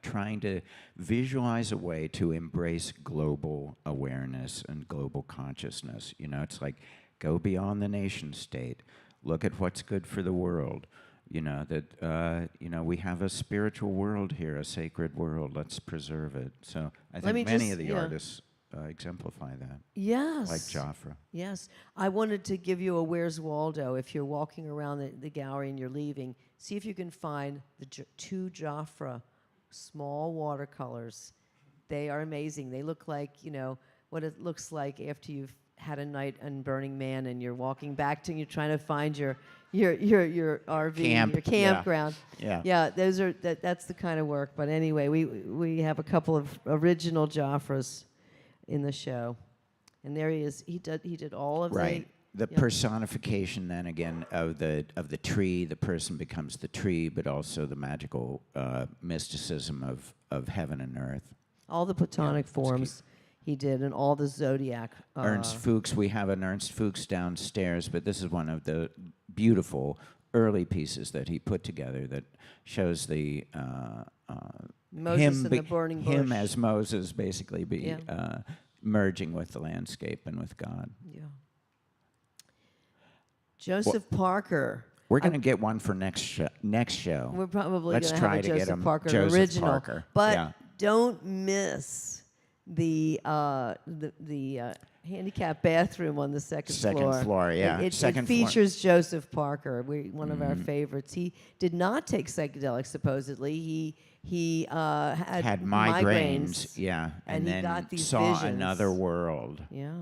trying to visualize a way to embrace global awareness and global consciousness. It's like go beyond the nation state, look at what's good for the world. That we have a spiritual world here, a sacred world. Let's preserve it. So I Let me think many just- of the yeah. artists exemplify that, Yes. like Joffre. Yes. I wanted to give you a Where's Waldo. If you're walking around the gallery and you're leaving, see if you can find the two Joffre small watercolors. They are amazing. They look like, what it looks like after you've had a night on Burning Man and you're walking back to, you're trying to find your RV, Camp, your campground. Yeah. Yeah, that's the kind of work. But anyway, we have a couple of original Joffres in the show, and there he is. He did all of Right. The yeah. personification then again of the tree, the person becomes the tree, but also the magical mysticism of heaven and earth. all the Platonic let's forms he did, and all the zodiac. Ernst Fuchs, we have an Ernst Fuchs downstairs, but this is one of the beautiful early pieces that he put together that shows the Moses and the burning him bush. as Moses basically Yeah. merging with the landscape and with God. Yeah. Joseph Parker. We're going to get one for next show. We're probably Let's going to try have a to get Joseph him Parker Joseph original, Parker. but Yeah. don't miss the handicap bathroom on the second floor, yeah. It Second floor. features Joseph Parker, one of our favorites. He did not take psychedelics, supposedly. He had migraines, yeah, and he then got these saw visions. another world. Yeah.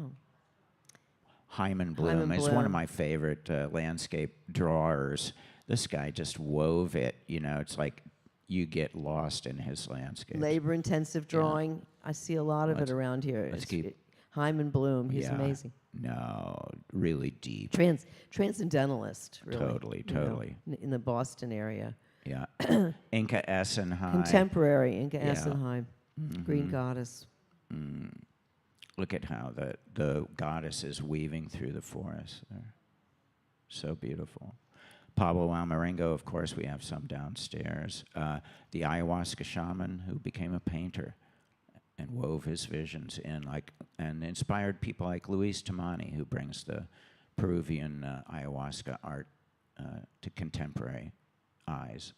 Hyman Bloom Hyman is one of Bloom. my favorite landscape drawers. This guy just wove it. It's like you get lost in his landscape. Labor-intensive drawing. I see a lot of it around here. let's It's- keep- Hyman Bloom. He's Yeah. amazing. No, really deep. Transcendentalist, really. Totally, you know, totally. in the Boston area. Yeah. Inca Essenhai. Contemporary Inca Yeah. Essenheim, Green Goddess. Look at how the goddess is weaving through the forest there. So beautiful. Pablo Almarengo, of course, we have some downstairs. The ayahuasca shaman who became a painter and wove his visions in, and inspired people like Luis Tamani, who brings the Peruvian ayahuasca art to contemporary eyes.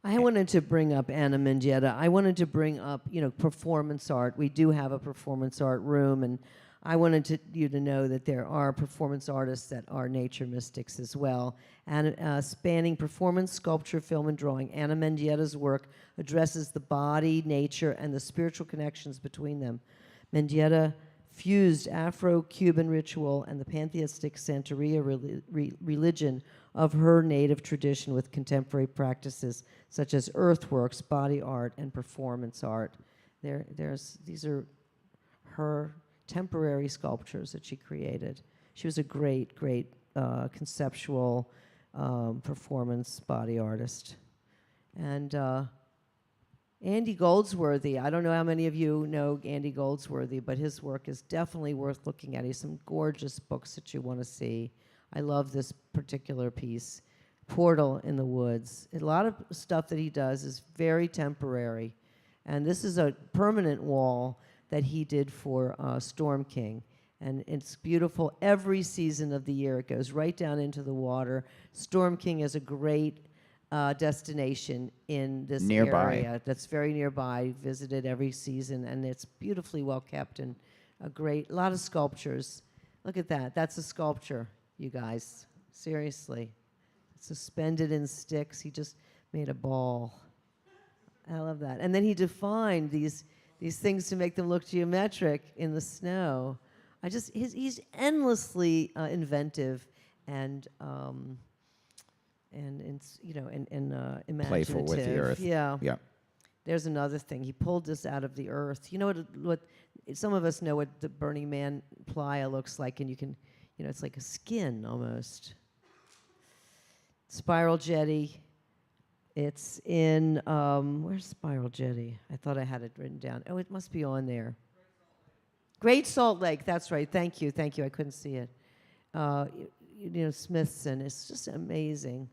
I wanted to bring up Anna Mendieta. I wanted to bring up, performance art. We do have a performance art room, and I wanted you to know that there are performance artists that are nature mystics as well. And spanning performance, sculpture, film, and drawing, Anna Mendieta's work addresses the body, nature, and the spiritual connections between them. Mendieta fused Afro-Cuban ritual and the pantheistic Santeria religion of her native tradition with contemporary practices such as earthworks, body art, and performance art. These are her temporary sculptures that she created. She was a great, great conceptual performance body artist. And Andy Goldsworthy, I don't know how many of you know Andy Goldsworthy, but his work is definitely worth looking at. He has some gorgeous books that you want to see. I love this particular piece, Portal in the Woods. A lot of stuff that he does is very temporary. And this is a permanent wall that he did for Storm King. And it's beautiful every season of the year. It goes right down into the water. Storm King is a great destination in this area that's very nearby, visited every season, and it's beautifully well kept and a lot of sculptures. Look at that. That's a sculpture, you guys. Seriously. It's suspended in sticks. He just made a ball. I love that. And then he defined these things to make them look geometric in the snow. He's endlessly inventive and imaginative. Playful with the earth. Yeah. Yeah. There's another thing. He pulled this out of the earth. You know what some of us know what the Burning Man playa looks like, and you can, it's like a skin almost. Spiral Jetty. It's in, where's Spiral Jetty? I thought I had it written down. Oh, it must be on there. Great Salt Lake, that's right. Thank you. I couldn't see it. Smithson, it's just amazing.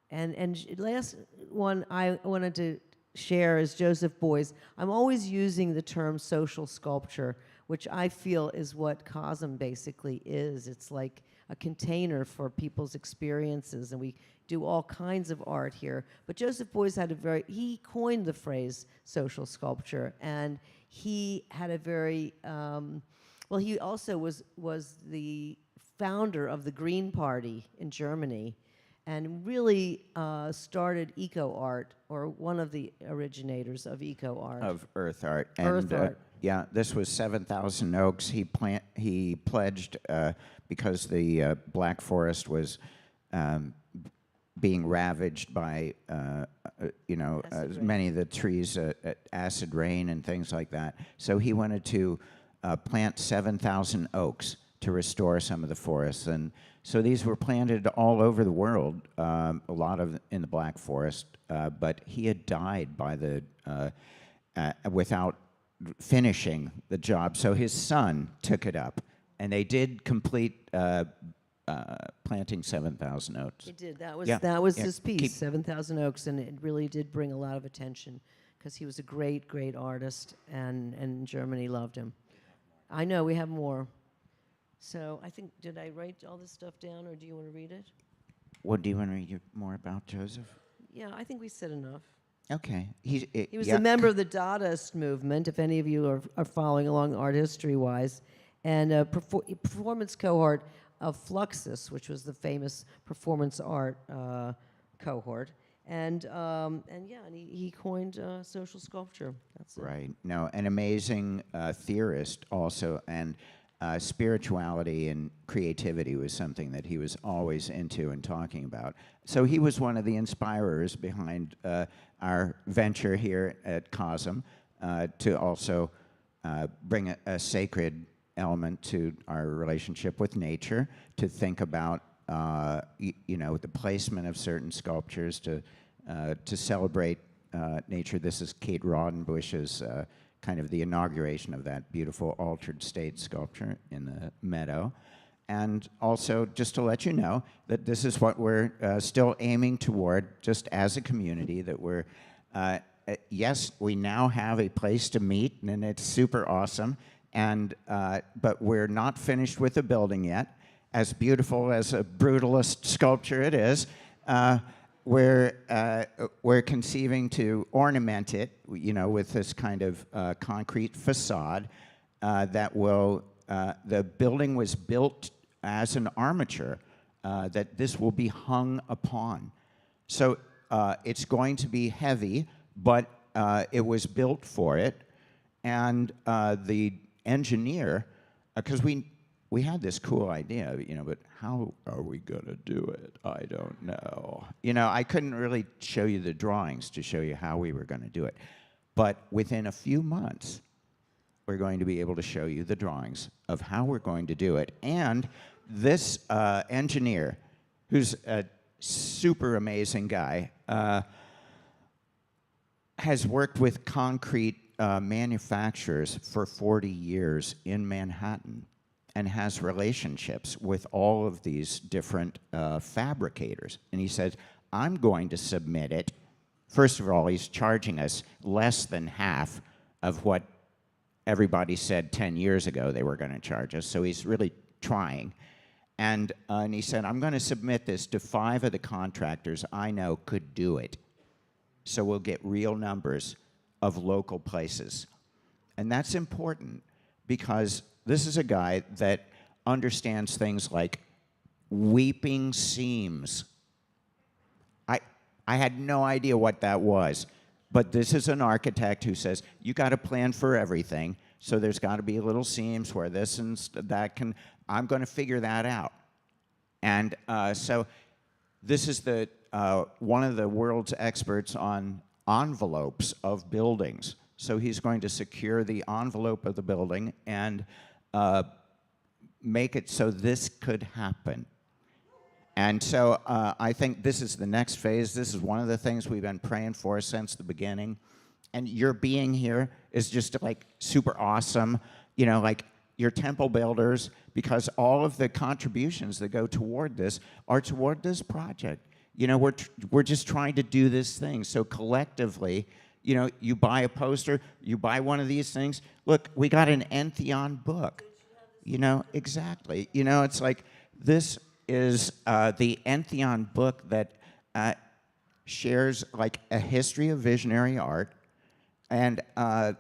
And last one I wanted to share is Joseph Beuys. I'm always using the term social sculpture, which I feel is what CoSM basically is. It's like a container for people's experiences, and we do all kinds of art here. But Joseph Beuys he coined the phrase social sculpture, and he had a very, he also was the founder of the Green Party in Germany, and really started eco art, or one of the originators of eco art. Of earth art. Earth art. Yeah, this was 7,000 oaks. He pledged, because the Black Forest was being ravaged by, many of the trees, acid rain and things like that. So he wanted to plant 7,000 oaks to restore some of the forests. And so these were planted all over the world, a lot of in the Black Forest, but he had died without finishing the job. So his son took it up, and they did complete planting 7,000 oaks. It did. That was his piece, 7,000 Oaks, and it really did bring a lot of attention because he was a great, great artist, and Germany loved him. I know, we have more. So I think, did I write all this stuff down, or do you want to read it? What do you want to read more about, Joseph? Yeah, I think we said enough. Okay. He was a member of the Dadaist movement, if any of you are following along art history-wise, and a performance cohort of Fluxus, which was the famous performance art cohort. And he coined social sculpture. That's it. Right. No, an amazing theorist also, and spirituality and creativity was something that he was always into and talking about. So he was one of the inspirers behind our venture here at CoSM to also bring a sacred element to our relationship with nature, to think about the placement of certain sculptures, to celebrate nature. This is Kate Rodenbush's kind of the inauguration of that beautiful altered state sculpture in the meadow. And also, just to let you know that this is what we're still aiming toward, just as a community, that we're, yes, we now have a place to meet, and it's super awesome, and but we're not finished with the building yet. As beautiful as a brutalist sculpture it is, we're conceiving to ornament it, with this kind of concrete facade that will. The building was built as an armature that this will be hung upon. So it's going to be heavy, but it was built for it. And the engineer, because we had this cool idea, but how are we going to do it? I don't know. I couldn't really show you the drawings to show you how we were going to do it. But within a few months, we're going to be able to show you the drawings of how we're going to do it. And this engineer, who's a super amazing guy, has worked with concrete manufacturers for 40 years in Manhattan and has relationships with all of these different fabricators. And he says, I'm going to submit it. First of all, he's charging us less than half of what everybody said 10 years ago they were going to charge us, so he's really trying. And he said, I'm going to submit this to 5 of the contractors I know could do it. So we'll get real numbers of local places. And that's important because this is a guy that understands things like weeping seams. I had no idea what that was. But this is an architect who says, you got to plan for everything, so there's got to be little seams where this and that can, I'm going to figure that out. And so this is one of the world's experts on envelopes of buildings. So he's going to secure the envelope of the building and make it so this could happen. And so I think this is the next phase. This is one of the things we've been praying for since the beginning. And your being here is just like super awesome. Like your temple builders, because all of the contributions that go toward this are toward this project. We're just trying to do this thing. So collectively, you buy a poster, you buy one of these things. Look, we got an Entheon book. Exactly. It's like this is the Entheon book that shares like a history of visionary art and a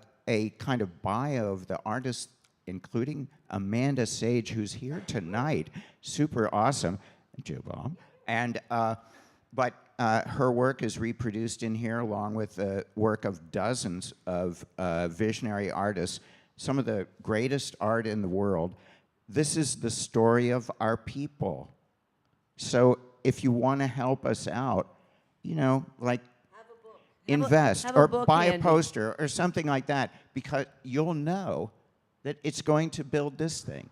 kind of bio of the artist, including Amanda Sage, who's here tonight. Super awesome. Joe Bob. And but her work is reproduced in here along with the work of dozens of visionary artists, some of the greatest art in the world. This is the story of our people. So if you want to help us out, like invest or buy a poster or something like that, because you'll know that it's going to build this thing.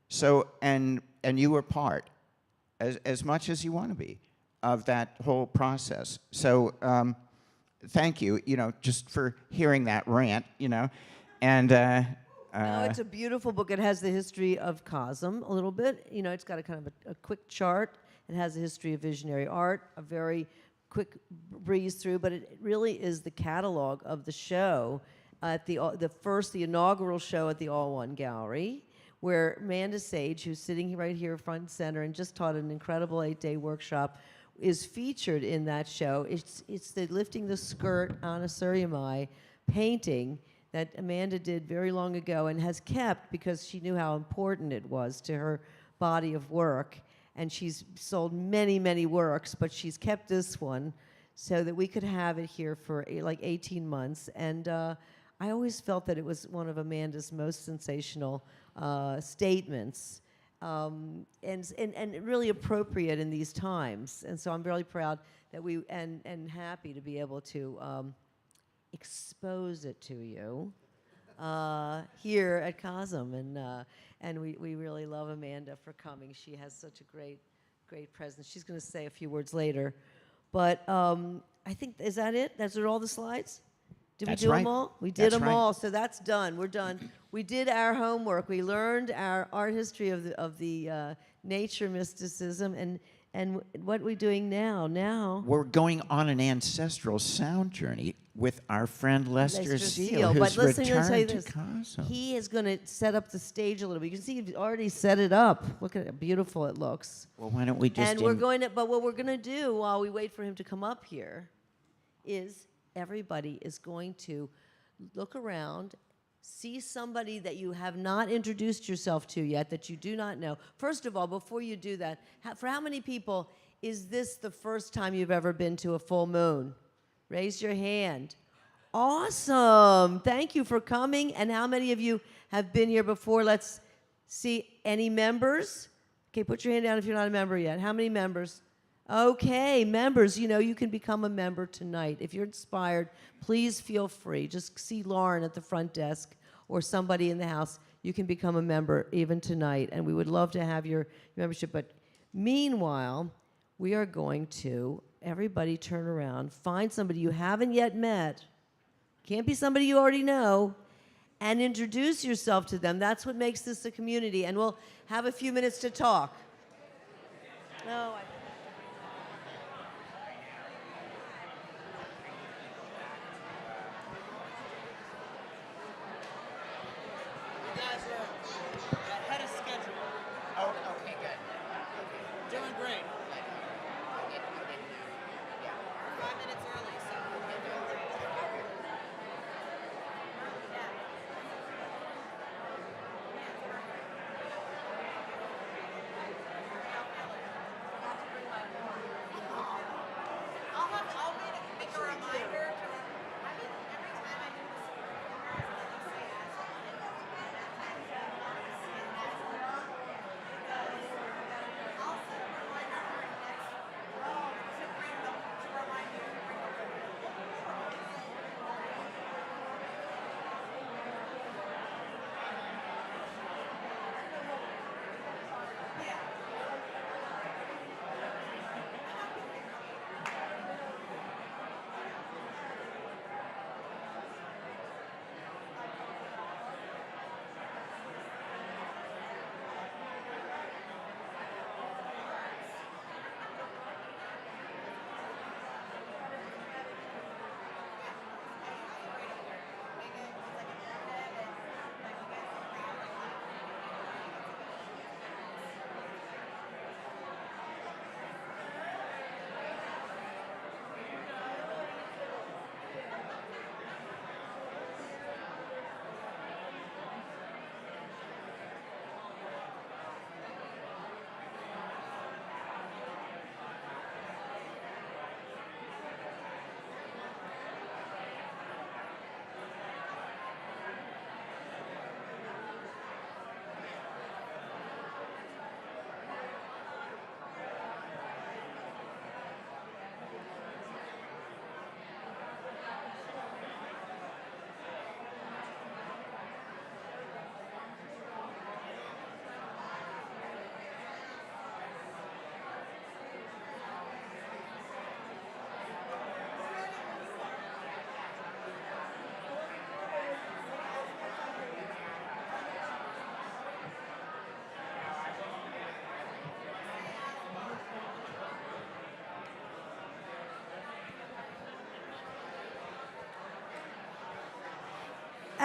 So, and you are part, as much as you want to be, of that whole process. So thank you, just for hearing that rant, and no, it's a beautiful book. It has the history of CoSM a little bit. It's got a kind of a quick chart. It has a history of visionary art, a very quick breeze through, but it really is the catalog of the show at the inaugural show at the All One Gallery, where Amanda Sage, who's sitting right here front and center and just taught an incredible 8-day workshop, is featured in that show. It's the lifting the skirt on a ceremony painting that Amanda did very long ago and has kept because she knew how important it was to her body of work. And she's sold many, many works, but she's kept this one so that we could have it here for like 18 months. And I always felt that it was one of Amanda's most sensational statements and really appropriate in these times. And so I'm really proud that and happy to be able to expose it to you. here at CoSM, and we really love Amanda for coming. She has such a great presence. She's going to say a few words later, but I think, is that it? Those are all the slides? Did That's we do right. them all? We did That's them right. all, so that's done. We're done. We did our homework. We learned our art history of the nature mysticism, and what we're doing now. We're going on an ancestral sound journey with our friend Lester Seal, But who's listen, I'm gonna tell you returned to this. CoSM. He is going to set up the stage a little bit. You can see he's already set it up. Look at how beautiful it looks. Well, why don't we just... And we're going to, but what we're going to do while we wait for him to come up here is everybody is going to look around, see somebody that you have not introduced yourself to yet, that you do not know. First of all, before you do that, for how many people is this the first time you've ever been to a full moon? Raise your hand. Awesome. Thank you for coming. And how many of you have been here before? Let's see. Any members? Okay, put your hand down if you're not a member yet. How many members? Okay, members, you can become a member tonight. If you're inspired, please feel free. Just see Lauren at the front desk or somebody in the house. You can become a member even tonight, and we would love to have your membership. But meanwhile, we are going to, everybody turn around, find somebody you haven't yet met, can't be somebody you already know, and introduce yourself to them. That's what makes this a community, and we'll have a few minutes to talk. No,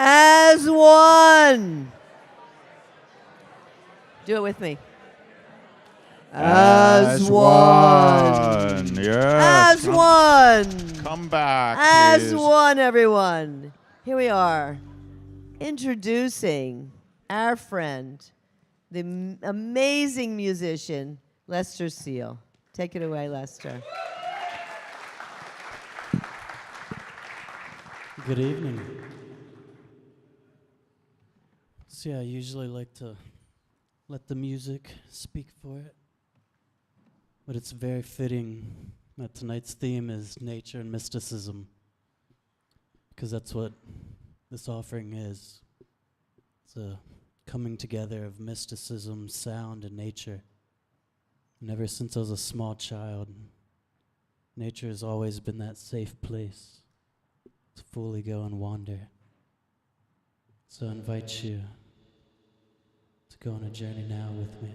as one. Do it with me. As one. Yes. As one. Come back, As please. one, everyone. Here we are, introducing our friend, the amazing musician, Lester Seal. Take it away, Lester. Good evening. So yeah, I usually like to let the music speak for it, but it's very fitting that tonight's theme is nature and mysticism, because that's what this offering is. It's a coming together of mysticism, sound, and nature. And ever since I was a small child, nature has always been that safe place to fully go and wander. So I invite you to go on a journey now with me.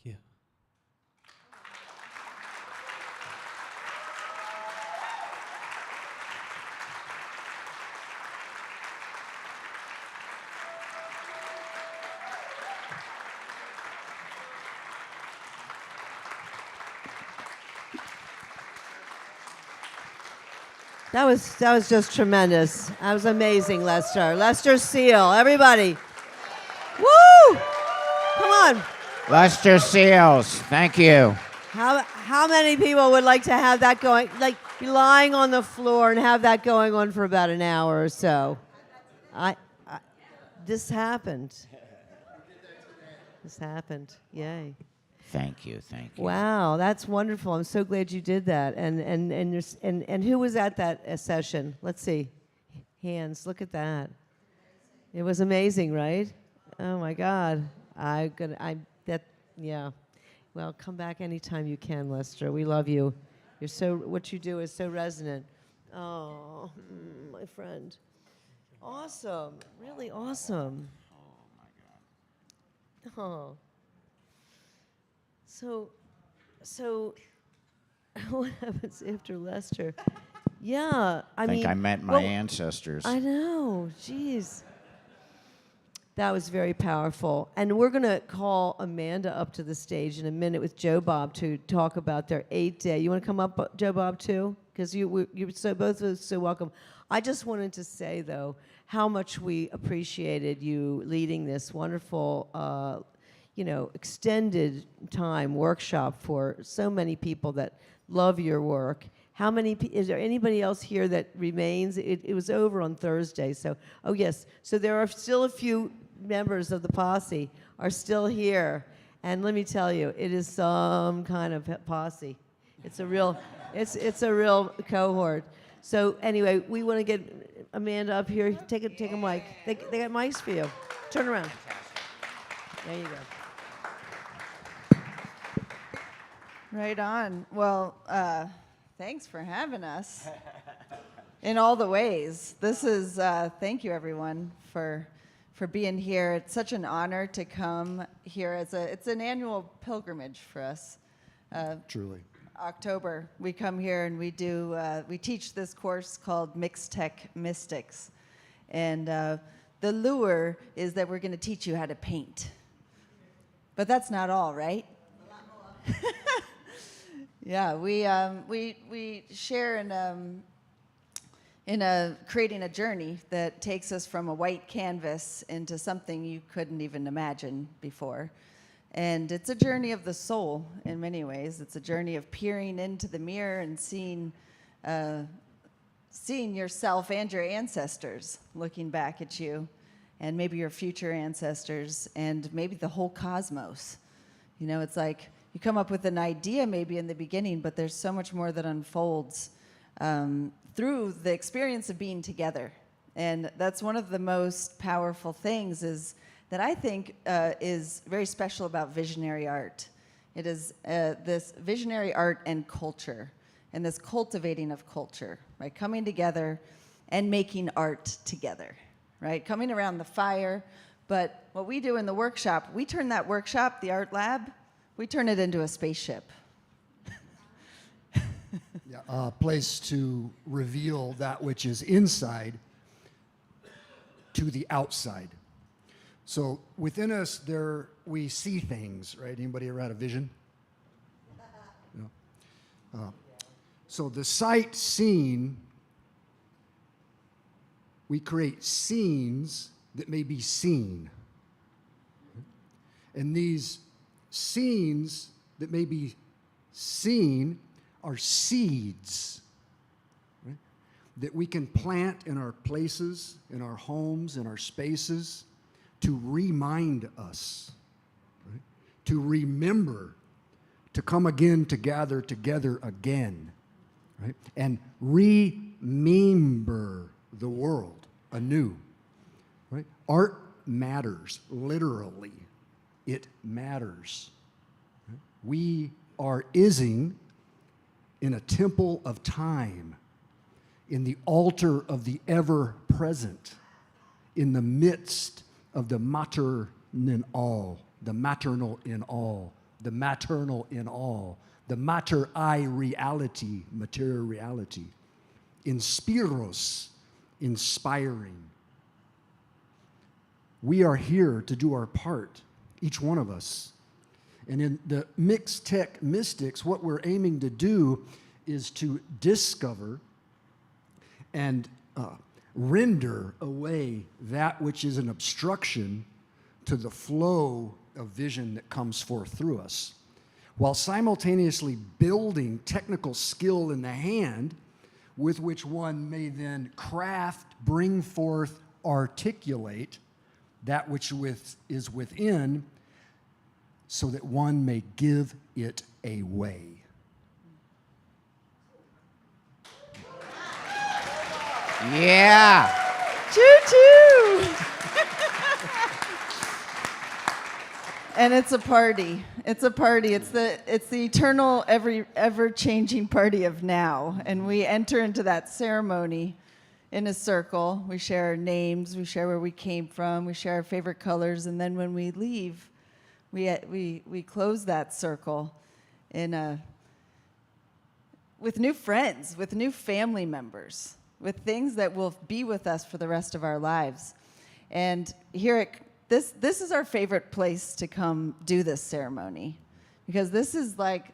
Thank you. That was just tremendous. That was amazing, Lester. Lester Seal, everybody. Woo! Come on. Lester Seals, thank you. How many people would like to have that going, like be lying on the floor and have that going on for about an hour or so? This happened. This happened. Yay. Thank you, thank you. Wow, that's wonderful. I'm so glad you did that. And who was at that session? Let's see. Hands. Look at that. It was amazing, right? Oh my God. Yeah. Well, come back anytime you can, Lester. We love you. What you do is so resonant. Oh, my friend. Awesome. Really awesome. Oh my God. Oh. So, what happens after Lester? Yeah, I think mean, I met my ancestors. I know, jeez. That was very powerful. And we're going to call Amanda up to the stage in a minute with Joe Bob to talk about their 8-day. You want to come up, Joe Bob, too? Because you're so both of us so welcome. I just wanted to say, though, how much we appreciated you leading this wonderful extended time workshop for so many people that love your work. Is there anybody else here that remains? It was over on Thursday, so, oh yes. So there are still a few members of the posse are still here. And let me tell you, it is some kind of posse. It's a real cohort. So anyway, we want to get Amanda up here. Take a mic. They got mics for you. Turn around. There you go. Right on. Well, thanks for having us in all the ways. This is, thank you everyone for being here. It's such an honor to come here. It's an annual pilgrimage for us. Truly. October, we come here and we teach this course called Mixtech Mystics. And the lure is that we're going to teach you how to paint. But that's not all, right? Yeah, we share in creating a journey that takes us from a white canvas into something you couldn't even imagine before. And it's a journey of the soul in many ways. It's a journey of peering into the mirror and seeing yourself and your ancestors looking back at you, and maybe your future ancestors, and maybe the whole cosmos. You know, it's like you come up with an idea maybe in the beginning, but there's so much more that unfolds through the experience of being together. And that's one of the most powerful things is that I think is very special about visionary art. It is this visionary art and culture, and this cultivating of culture, right? Coming together and making art together, right? Coming around the fire. But what we do in the workshop, we turn that workshop, the art lab, we turn it into a spaceship. Yeah, a place to reveal that which is inside to the outside. So within us, we see things, right? Anybody ever had a vision? No. So the sight seen, we create scenes that may be seen. And these scenes that may be seen are seeds, right? That we can plant in our places, in our homes, in our spaces, to remind us, right? To remember, to come again, to gather together again, right? And remember the world anew, right? Art matters, literally. It matters. Right? We are ising in a temple of time, in the altar of the ever-present, in the midst of the mater in all, the maternal in all, the maternal in all, the mater I reality, material reality. Inspiros, inspiring. We are here to do our part, each one of us. And in the mixed tech mystics, what we're aiming to do is to discover and render away that which is an obstruction to the flow of vision that comes forth through us, while simultaneously building technical skill in the hand with which one may then craft, bring forth, articulate that which is within, so that one may give it away. Yeah. Choo-choo! And it's a party. It's a party. It's the eternal, ever-changing party of now. And we enter into that ceremony in a circle. We share our names. We share where we came from. We share our favorite colors. And then when we leave, we close that circle with new friends, with new family members, with things that will be with us for the rest of our lives. And this is our favorite place to come do this ceremony, because this is like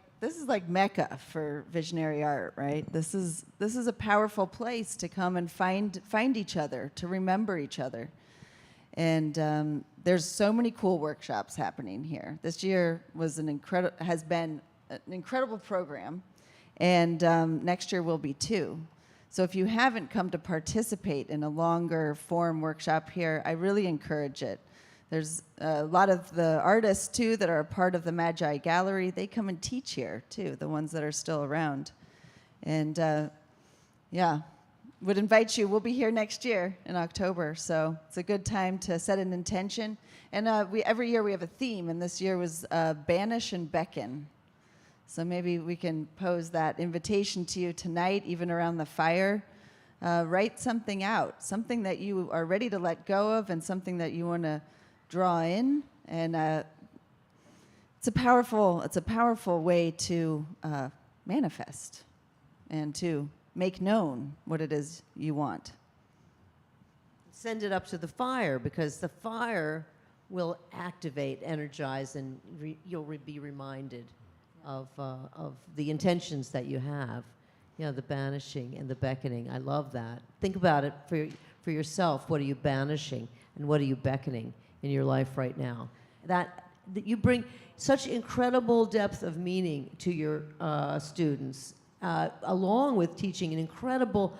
Mecca for visionary art, right? This is a powerful place to come and find each other, to remember each other. And there's so many cool workshops happening here. This year has been an incredible program, and next year will be too. So if you haven't come to participate in a longer form workshop here, I really encourage it. There's a lot of the artists too that are a part of the Magi Gallery. They come and teach here too, the ones that are still around. And would invite you. We'll be here next year in October, so it's a good time to set an intention. And every year we have a theme, and this year was Banish and Beckon. So maybe we can pose that invitation to you tonight, even around the fire. Write something out, something that you are ready to let go of, and something that you want to draw in. And it's a powerful way to manifest and to make known what it is you want. Send it up to the fire, because the fire will activate, energize, and you'll be reminded of the intentions that you have. You know, the banishing and the beckoning. I love that. Think about it for yourself. What are you banishing and what are you beckoning in your life right now? That you bring such incredible depth of meaning to your students, along with teaching an incredible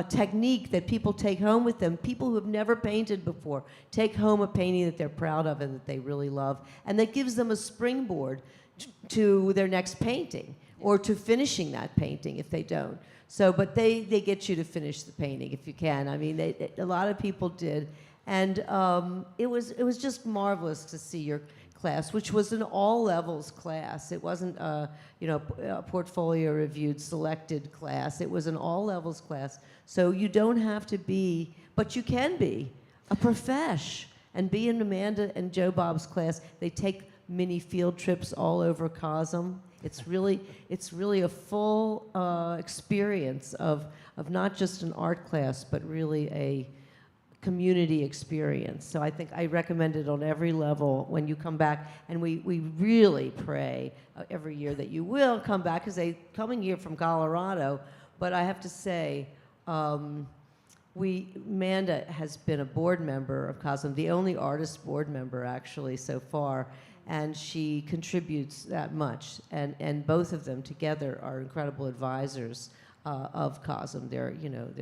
technique that people take home with them. People who have never painted before take home a painting that they're proud of and that they really love, and that gives them a springboard to their next painting, or to finishing that painting if they don't. So, but they get you to finish the painting if you can. I mean, a lot of people did, and it was just marvelous to see your class, which was an all levels class. It wasn't a portfolio reviewed selected class. It was an all levels class. So you don't have to be, but you can be a profesh and be in Amanda and Joe Bob's class. They take mini field trips all over CoSM. It's really a full experience of not just an art class, but really a community experience. So I think I recommend it on every level when you come back, and we really pray every year that you will come back, because they coming here from Colorado. But I have to say, Amanda has been a board member of CoSM, the only artist board member actually so far, and she contributes that much. And both of them together are incredible advisors of CoSM. They're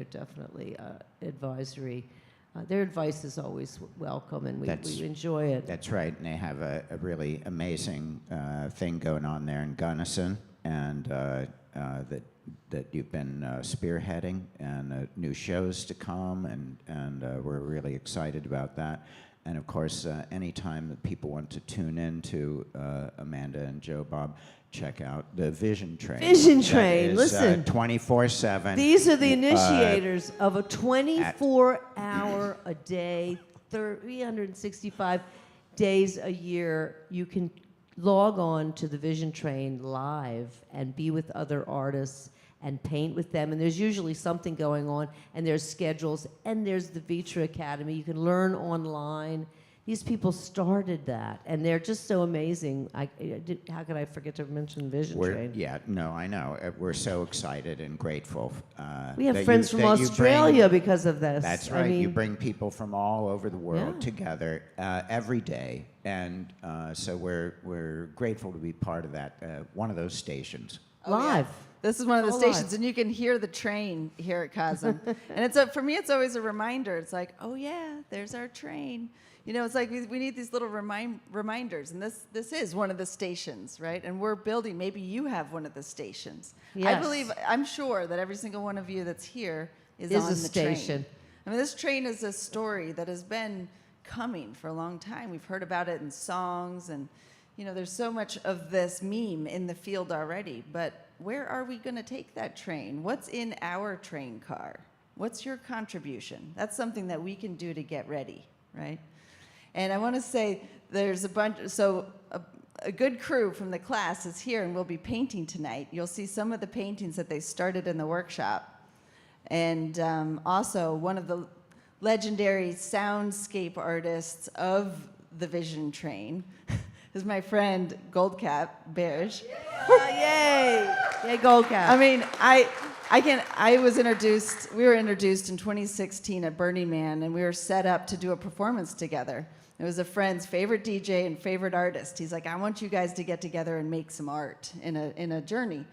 definitely advisory. Their advice is always welcome, and we enjoy it. That's right, and they have a really amazing thing going on there in Gunnison, and that you've been spearheading, and new shows to come, and we're really excited about that. And of course, anytime that people want to tune in to Amanda and Joe Bob, check out the Vision Train. Vision Train, listen. listen. 24/7. These are the initiators of a 24-hour-a-day, 365 days a year. You can log on to the Vision Train live and be with other artists and paint with them. And there's usually something going on, and there's schedules, and there's the Vitra Academy. You can learn online. These people started that, and they're just so amazing. How could I forget to mention Vision Train? Yeah, no, I know. We're so excited and grateful. We have that friends you- from that you Australia bring- because of this. That's I right. You mean, bring people from all over the world Yeah. together every day, and so we're grateful to be part of that. One of those stations. live. This is one of the All stations, live. and you can hear the train here at CoSM. And for me, it's always a reminder. It's like, oh yeah, there's our train. You know, it's like we need these little reminders, and this is one of the stations, right? And we're building. Maybe you have one of the stations. Yes. I'm sure that every single one of you that's here is Is on a the station. train. I mean, this train is a story that has been coming for a long time. We've heard about it in songs, and you know, there's so much of this meme in the field already. But where are we going to take that train? What's in our train car? What's your contribution? That's something that we can do to get ready, right? And I want to say there's a bunch, so a good crew from the class is here, and we'll be painting tonight. You'll see some of the paintings that they started in the workshop. And also one of the legendary soundscape artists of the Vision Train is my friend Goldcap Berge. Yay! Yay, Goldcap. I mean, we were introduced in 2016 at Burning Man, and we were set up to do a performance together. It was a friend's favorite DJ and favorite artist. He's like, I want you guys to get together and make some art in a journey.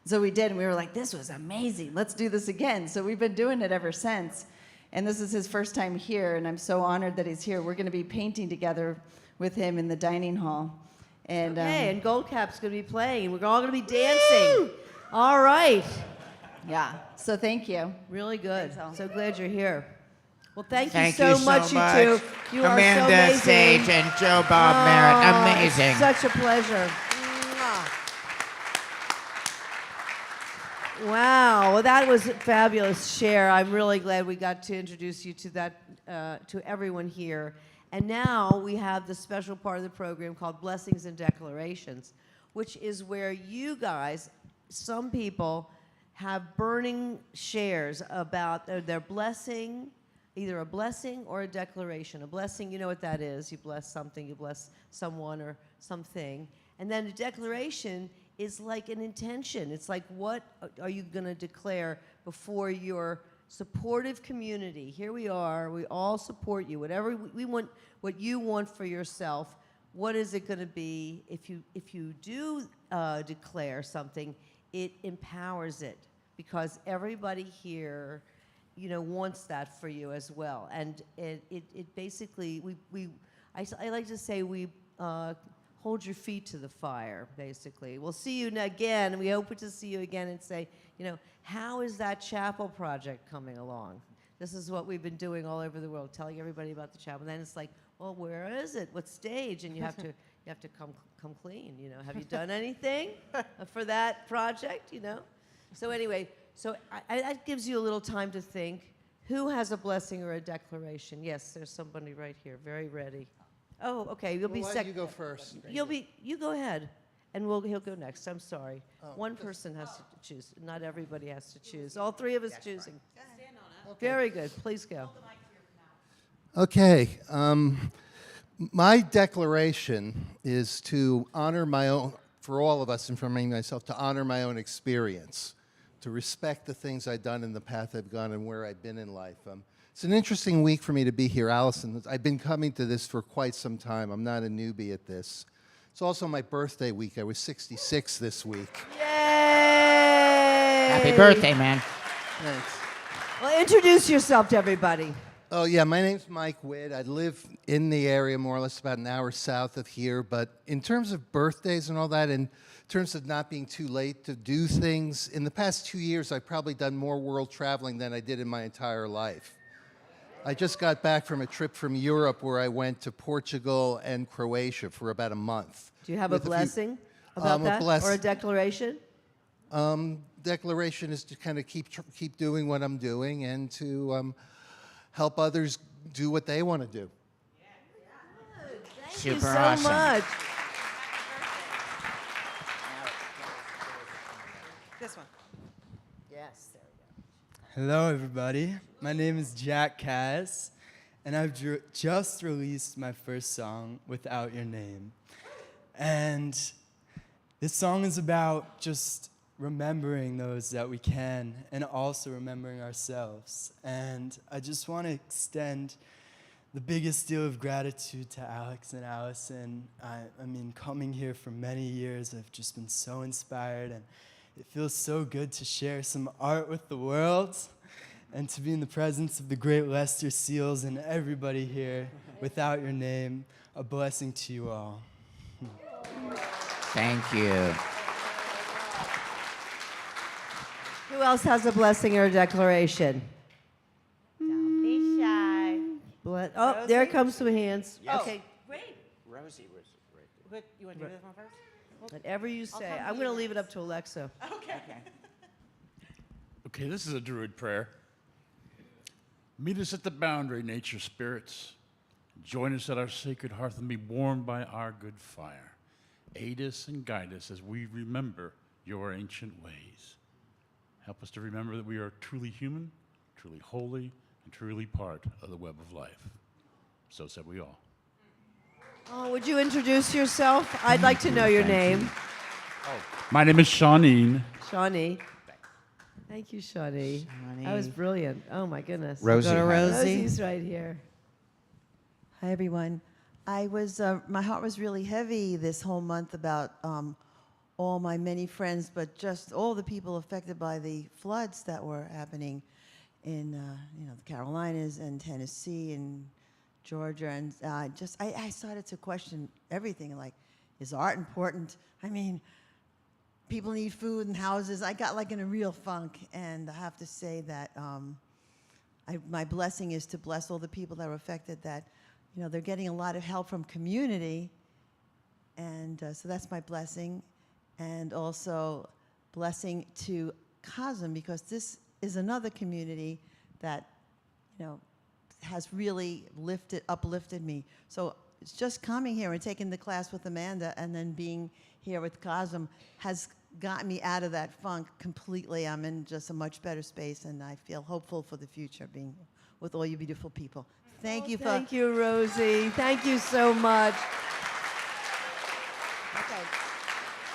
So we did, and we were like, this was amazing. Let's do this again. So we've been doing it ever since. And this is his first time here, and I'm so honored that he's here. We're going to be painting together with him in the dining hall. And, Okay, and Goldcap's going to be playing, and we're all going to be dancing. All right. yeah, so thank you. Really good. Thanks, Al. So glad you're here. Well, thank Thank you you so much, you two. You Amanda are so amazing. Sage and Joe Bob Merritt. Amazing. Such a pleasure. Wow, well, that was a fabulous share. I'm really glad we got to introduce you to that, to everyone here. And now we have the special part of the program called Blessings and Declarations, which is where you guys, some people, have burning shares about their blessing, either a blessing or a declaration. A blessing, you know what that is. You bless something, you bless someone or something. And then a declaration is like an intention. It's like, what are you going to declare before your supportive community? Here we are. We all support you. Whatever we want, what you want for yourself, what is it going to be? If you do declare something, it empowers it, because everybody here, you know, wants that for you as well. And it basically, I like to say we hold your feet to the fire, basically. We'll see you again. We hope to see you again and say, you know, how is that chapel project coming along? This is what we've been doing all over the world, telling everybody about the chapel. And then it's like, well, where is it? What stage? And you have to come clean. You know, have you done anything for that project? You know. So anyway, that gives you a little time to think. Who has a blessing or a declaration? Yes, there's somebody right here, very ready. Oh, okay. You'll be Why don't second. you go first? You go ahead, and he'll go next. I'm sorry. One person has to choose. Not everybody has to choose. All three of us choosing. Very good. Please go. Okay. My declaration is to honor my own, for all of us and for me myself, to honor my own experience, to respect the things I've done and the path I've gone and where I've been in life. It's an interesting week for me to be here, Allyson. I've been coming to this for quite some time. I'm not a newbie at this. It's also my birthday week. I was 66 this week. Yay! Happy birthday, man. Thanks. Well, introduce yourself to everybody. Oh, yeah, my name's Mike Witt. I live in the area, more or less about an hour south of here. But in terms of birthdays and all that, in terms of not being too late to do things, in the past 2 years, I've probably done more world traveling than I did in my entire life. I just got back from a trip from Europe where I went to Portugal and Croatia for about a month. Do you have a blessing about that, or a declaration? Declaration is to kind of keep doing what I'm doing and to help others do what they want to do. Thank you Super so awesome. much. Hello, everybody. My name is Jack Cass, and I've just released my first song, Without Your Name. And this song is about just remembering those that we can and also remembering ourselves. And I just want to extend the biggest deal of gratitude to Alex and Allyson. I mean, coming here for many years, I've just been so inspired, and it feels so good to share some art with the world and to be in the presence of the great Lester Seals and everybody here. Without Your Name, a blessing to you all. Thank you. Who else has a blessing or a declaration? Don't be shy. Oh, there comes some hands. Yes. Okay, Wait. Rosie was right You want to do this one first? whatever you say. come I'm to going to you leave it up to Alexa. Okay, this is a druid prayer. Meet us at the boundary, nature spirits. Join us at our sacred hearth and be warmed by our good fire. Aid us and guide us as we remember your ancient ways. Help us to remember that we are truly human, truly holy, and truly part of the web of life. So said we all. Oh, would you introduce yourself? I'd like to know your Thank name. My name is Shawneen. Shawnee. Thank you, Shawnee. That was brilliant. Oh, my goodness. Rosie. Go to had it. Rosie. Rosie's right here. Hi, everyone. I was, my heart was really heavy this whole month about all my many friends, but just all the people affected by the floods that were happening in, the Carolinas and Tennessee and Georgia, and I started to question everything. Like, is art important? I mean, people need food and houses. I got like in a real funk, and I have to say that my blessing is to bless all the people that are affected. That, they're getting a lot of help from community, and so that's my blessing, and also blessing to CoSM, because this is another community that, has really uplifted me. So it's just coming here and taking the class with Amanda and then being here with CoSM has gotten me out of that funk completely. I'm in just a much better space, and I feel hopeful for the future being here with all you beautiful people. Thank you. Thank you, Rosie. Thank you so much. Okay.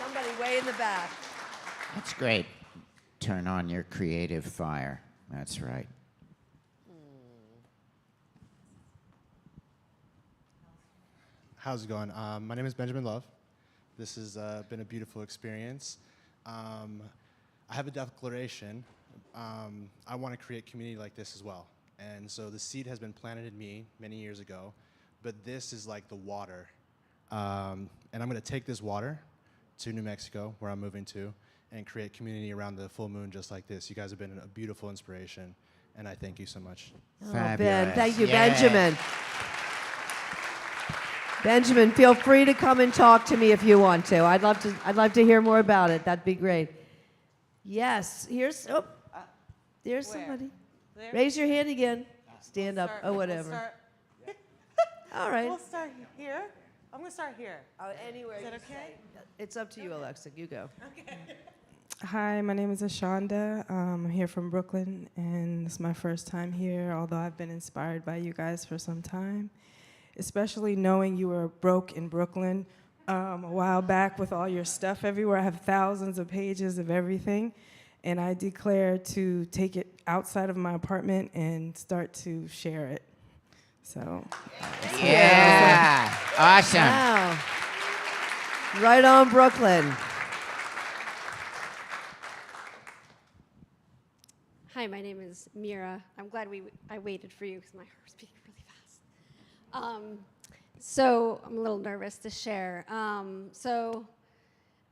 Somebody way in the back. That's great. Turn on your creative fire. That's right. How's it going? My name is Benjamin Love. This has been a beautiful experience. I have a declaration. I want to create community like this as well. And so the seed has been planted in me many years ago, but this is like the water. And I'm going to take this water to New Mexico, where I'm moving to, and create community around the full moon just like this. You guys have been a beautiful inspiration, and I thank you so much. Oh, Fabulous. Ben. Thank you, Yes. Benjamin. Benjamin, feel free to come and talk to me if you want to. I'd love to hear more about it. That'd be great. Yes, there's somebody. There? Raise your hand again. Stand up. Start- Oh, we'll whatever. start- All right. We'll start here. I'm going to start here. Anywhere. Is that you okay? say. It's up to you, Alexa. You go. Hi, my name is Ashonda. I'm here from Brooklyn, and it's my first time here, although I've been inspired by you guys for some time, especially knowing you were broke in Brooklyn a while back with all your stuff everywhere. I have thousands of pages of everything, and I declare to take it outside of my apartment and start to share it. So, Yeah. Awesome. Wow. Right on, Brooklyn. Hi, my name is Mira. I'm glad I waited for you because my heart was beating really fast. So I'm a little nervous to share. So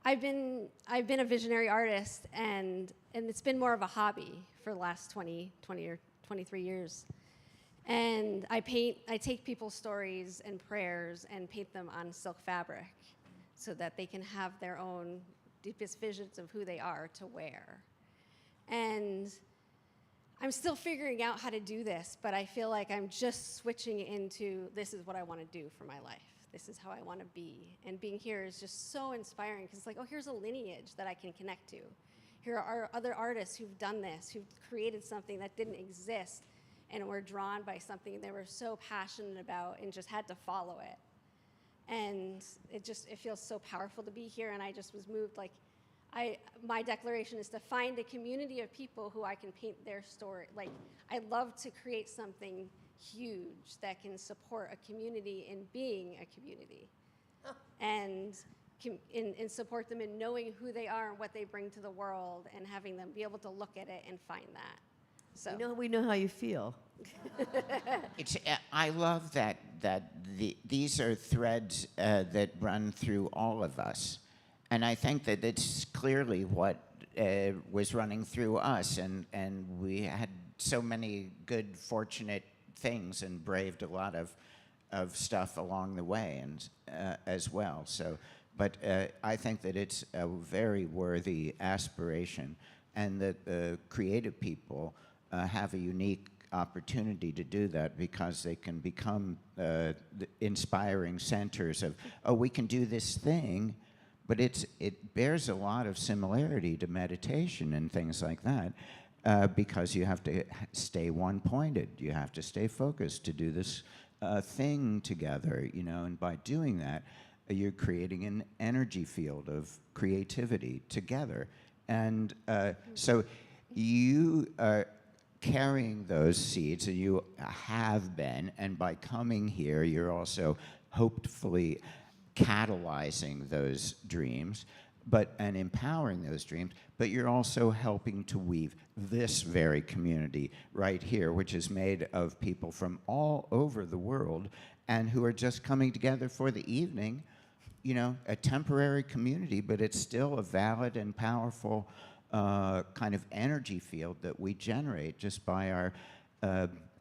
I've been a visionary artist, and it's been more of a hobby for the last 20 or 23 years. And I take people's stories and prayers and paint them on silk fabric so that they can have their own deepest visions of who they are to wear. And I'm still figuring out how to do this, but I feel like I'm just switching into this is what I want to do for my life. This is how I want to be. And being here is just so inspiring because it's like, oh, here's a lineage that I can connect to. Here are other artists who've done this, who've created something that didn't exist and were drawn by something they were so passionate about and just had to follow it. And it feels so powerful to be here, and I just was moved. Like, my declaration is to find a community of people who I can paint their story. Like, I love to create something huge that can support a community in being a community, and support them in knowing who they are and what they bring to the world, and having them be able to look at it and find that. So we know how you feel. I love that these are threads that run through all of us, and I think that it's clearly what was running through us, and we had so many good, fortunate things and braved a lot of stuff along the way, and as well. So, but I think that it's a very worthy aspiration, and that creative people have a unique opportunity to do that, because they can become the inspiring centers of, oh, we can do this thing, but it bears a lot of similarity to meditation and things like that, because you have to stay one-pointed, you have to stay focused to do this thing together, and by doing that, you're creating an energy field of creativity together, and so you are carrying those seeds, and you have been, and by coming here, you're also hopefully catalyzing those dreams, and empowering those dreams, but you're also helping to weave this very community right here, which is made of people from all over the world, and who are just coming together for the evening, a temporary community, but it's still a valid and powerful kind of energy field that we generate just by our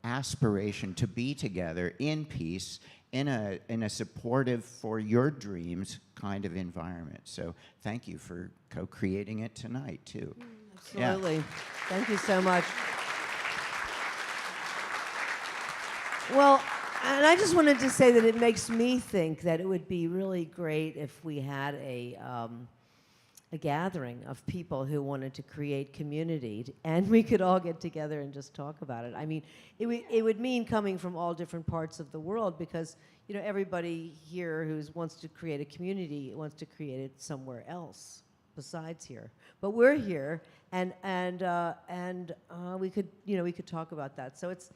aspiration to be together in peace, in a supportive for your dreams kind of environment. So thank you for co-creating it tonight too. Absolutely. Yeah. Thank you so much. Well, and I just wanted to say that it makes me think that it would be really great if we had a gathering of people who wanted to create community, and we could all get together and just talk about it. I mean, it would mean coming from all different parts of the world, because everybody here who wants to create a community wants to create it somewhere else besides here. But we're here, and we could talk about that. So it's.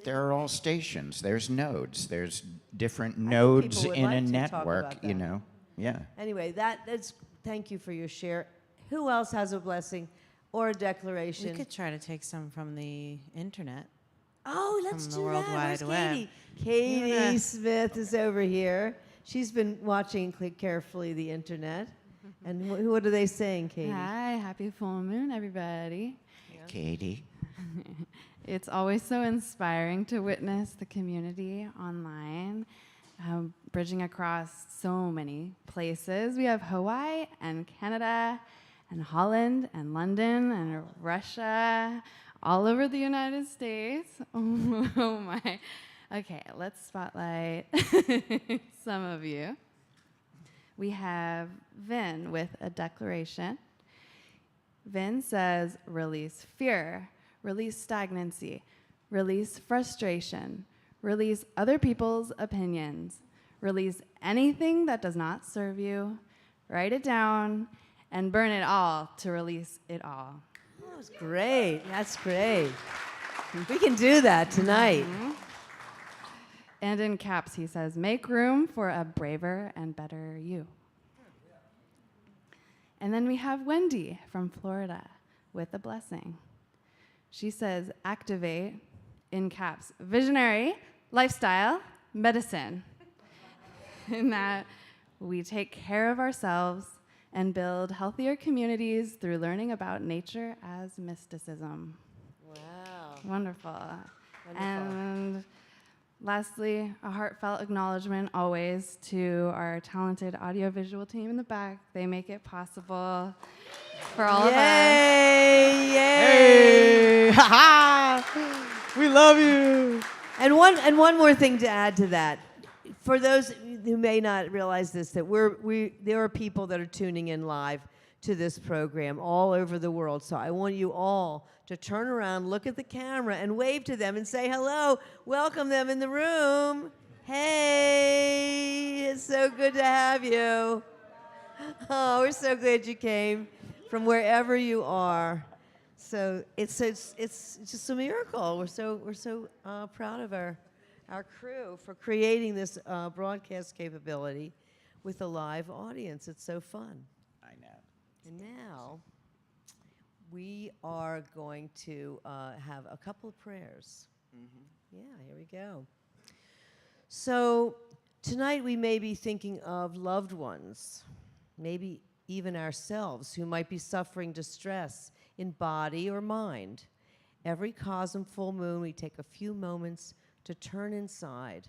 There are all stations. There's nodes. There's different nodes in a network. Yeah. Anyway, that's. Thank you for your share. Who else has a blessing or a declaration? We could try to take some from the internet. Oh, let's do World that. Wide Where's Web. Katie Smith is over here. She's been watching carefully the internet. And what are they saying, Katie? Hi, happy full moon, everybody. Yeah. Katie. It's always so inspiring to witness the community online. Bridging across so many places. We have Hawaii and Canada and Holland and London and Russia, all over the United States. Oh my. Okay, let's spotlight some of you. We have Vin with a declaration. Vin says, release fear, release stagnancy, release frustration, release other people's opinions. Release anything that does not serve you. Write it down and burn it all to release it all. That was great. That's great. We can do that tonight. Mm-hmm. And in caps, he says, make room for a braver and better you. And then we have Wendy from Florida with a blessing. She says, activate, in caps, visionary, lifestyle, medicine. In that we take care of ourselves and build healthier communities through learning about nature as mysticism. Wow. Wonderful. And lastly, a heartfelt acknowledgement always to our talented audiovisual team in the back. They make it possible for all of us. Yay! Hey! Ha-ha! We love you. And one more thing to add to that. For those who may not realize this, that there are people that are tuning in live to this program all over the world. So I want you all to turn around, look at the camera, and wave to them and say hello. Welcome them in the room. Hey, it's so good to have you. Oh, we're so glad you came from wherever you are. So it's just a miracle. We're so proud of our crew for creating this broadcast capability with a live audience. It's so fun. I know. And now we are going to have a couple of prayers. Yeah, here we go. So tonight we may be thinking of loved ones, maybe even ourselves, who might be suffering distress in body or mind. Every CoSM full moon, we take a few moments to turn inside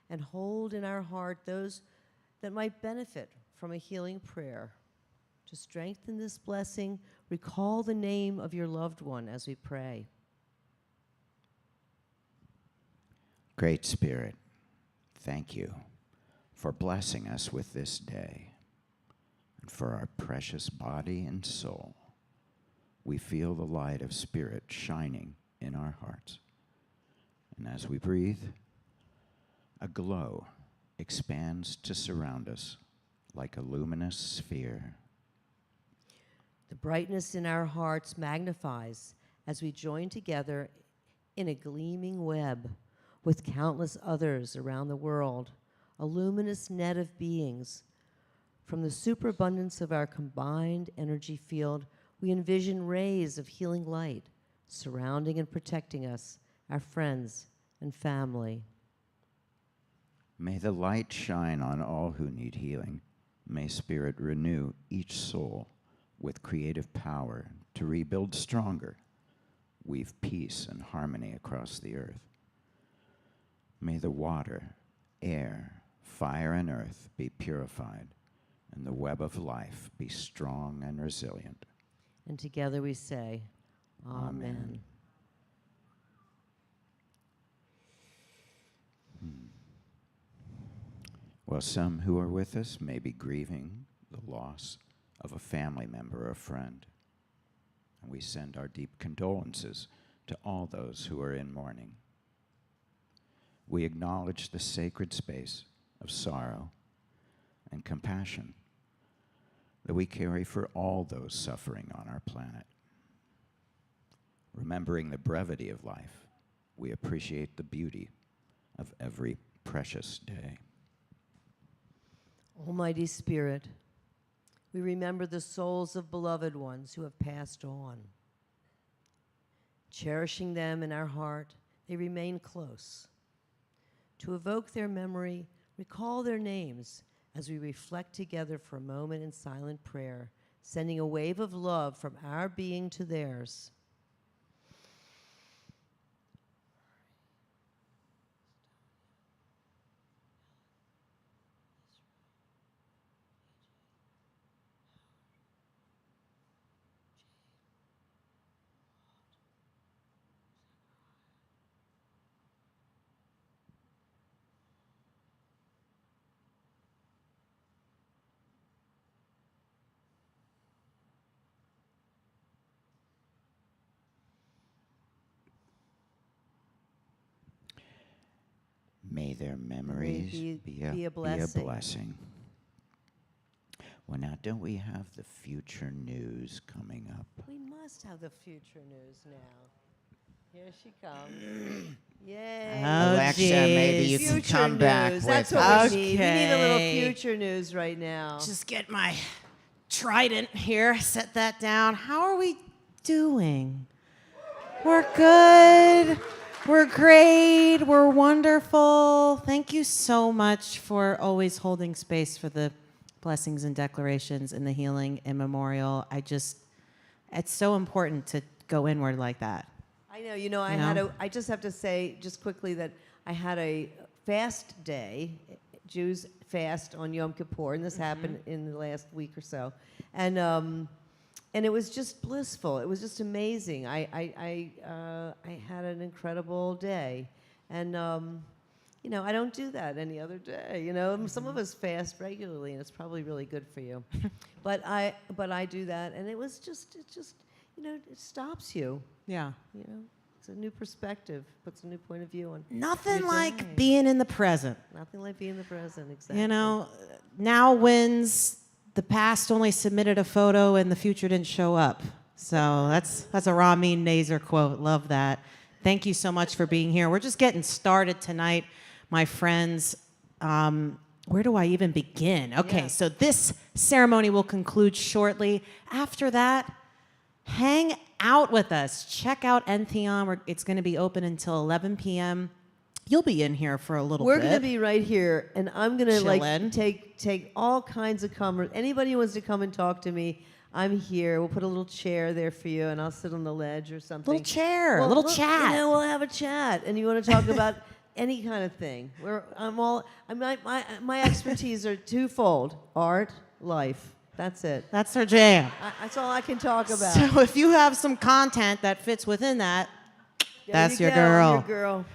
and hold in our heart those that might benefit from a healing prayer. To strengthen this blessing, recall the name of your loved one as we pray. Great Spirit, thank you for blessing us with this day and for our precious body and soul. We feel the light of Spirit shining in our hearts. And as we breathe, a glow expands to surround us like a luminous sphere. The brightness in our hearts magnifies as we join together in a gleaming web with countless others around the world, a luminous net of beings. From the superabundance of our combined energy field, we envision rays of healing light surrounding and protecting us, our friends and family. May the light shine on all who need healing. May Spirit renew each soul with creative power to rebuild stronger, weave peace and harmony across the earth. May the water, air, fire, and earth be purified, and the web of life be strong and resilient. And together we say, Amen. Well, some who are with us may be grieving the loss of a family member or friend. And we send our deep condolences to all those who are in mourning. We acknowledge the sacred space of sorrow and compassion that we carry for all those suffering on our planet. Remembering the brevity of life, we appreciate the beauty of every precious day. Almighty Spirit, we remember the souls of beloved ones who have passed on. Cherishing them in our heart, they remain close. To evoke their memory, recall their names as we reflect together for a moment in silent prayer, sending a wave of love from our being to theirs. May their memories be a blessing. Well, now, don't we have the future news coming up? We must have the future news now. Here she comes. Yay. Oh, Alexa, maybe you future can come news. back That's with what us. we need. We need a little Okay. future news right now. Just get my trident here, set that down. How are we doing? We're good. We're great. We're wonderful. Thank you so much for always holding space for the blessings and declarations and the healing and memorial. It's so important to go inward like that. I know. I just have to say just quickly that I had a fast day. Jews fast on Yom Kippur, and this happened in the last week or so. And it was just blissful. It was just amazing. I had an incredible day, and you know, I don't do that any other day. You know, some of us fast regularly, and it's probably really good for you. but I do that, and it just, you know, it stops you. Yeah. You know, it's a new perspective, puts a new point of view on. Nothing your like day. being in the present. Nothing like being in the present, exactly. You know, now wins. The past only submitted a photo, and the future didn't show up. So that's a Ramin Nazer quote. Love that. Thank you so much for being here. We're just getting started tonight, my friends. Where do I even begin? Okay, so this ceremony will conclude shortly. After that, hang out with us. Check out Entheon. It's going to be open until 11 p.m. You'll be in here for a little We're bit. going to be right here, and I'm going to like Chillin'. take all kinds of comers. Anybody who wants to come and talk to me, I'm here. We'll put a little chair there for you, and I'll sit on the ledge or something. Little chair, Well, little we'll- chat. You know, we'll have a chat, and you want to talk about any kind of thing. My expertise are twofold: art, life. That's it. That's our jam. That's all I can talk about. So if you have some content that fits within that, There that's you your go, girl. Your girl.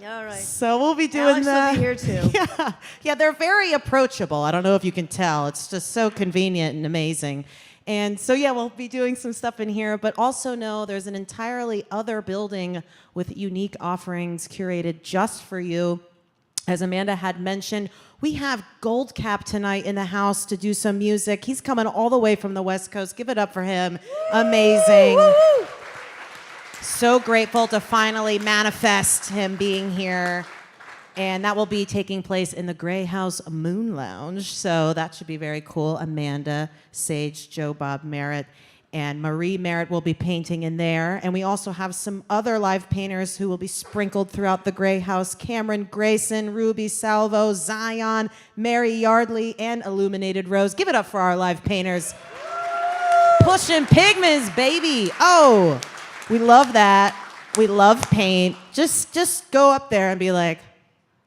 All right. So we'll be doing Alex that. will be here too. Yeah, they're very approachable. I don't know if you can tell. It's just so convenient and amazing. And so, yeah, we'll be doing some stuff in here, but also know there's an entirely other building with unique offerings curated just for you. As Amanda had mentioned, we have Goldcap tonight in the house to do some music. He's coming all the way from the West Coast. Give it up for him. Amazing. Woo! So grateful to finally manifest him being here. And that will be taking place in the Gray House Moon Lounge. So that should be very cool. Amanda, Sage, Joe Bob Merritt, and Marie Merritt will be painting in there. And we also have some other live painters who will be sprinkled throughout the Gray House. Cameron Grayson, Ruby Salvo, Zion, Mary Yardley, and Illuminated Rose. Give it up for our live painters. Pushing pigments, baby. Oh, we love that. We love paint. Just go up there and be like,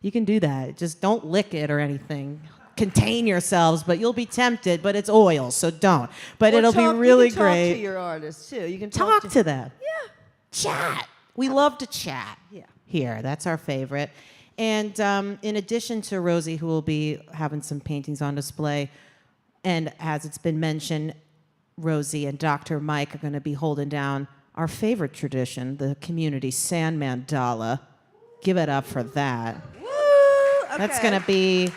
you can do that. Just don't lick it or anything. Contain yourselves, but you'll be tempted. But it's oil, so don't. But Or it'll talk- be really you can great. Talk to your artists too. You can Talk to them. Yeah. Chat. We love to chat. Yeah. Here, that's our favorite. And in addition to Rosie, who will be having some paintings on display, and as it's been mentioned, Rosie and Dr. Mike are going to be holding down our favorite tradition, the community sand mandala. Give it up for that. Woo! That's Okay. going to be That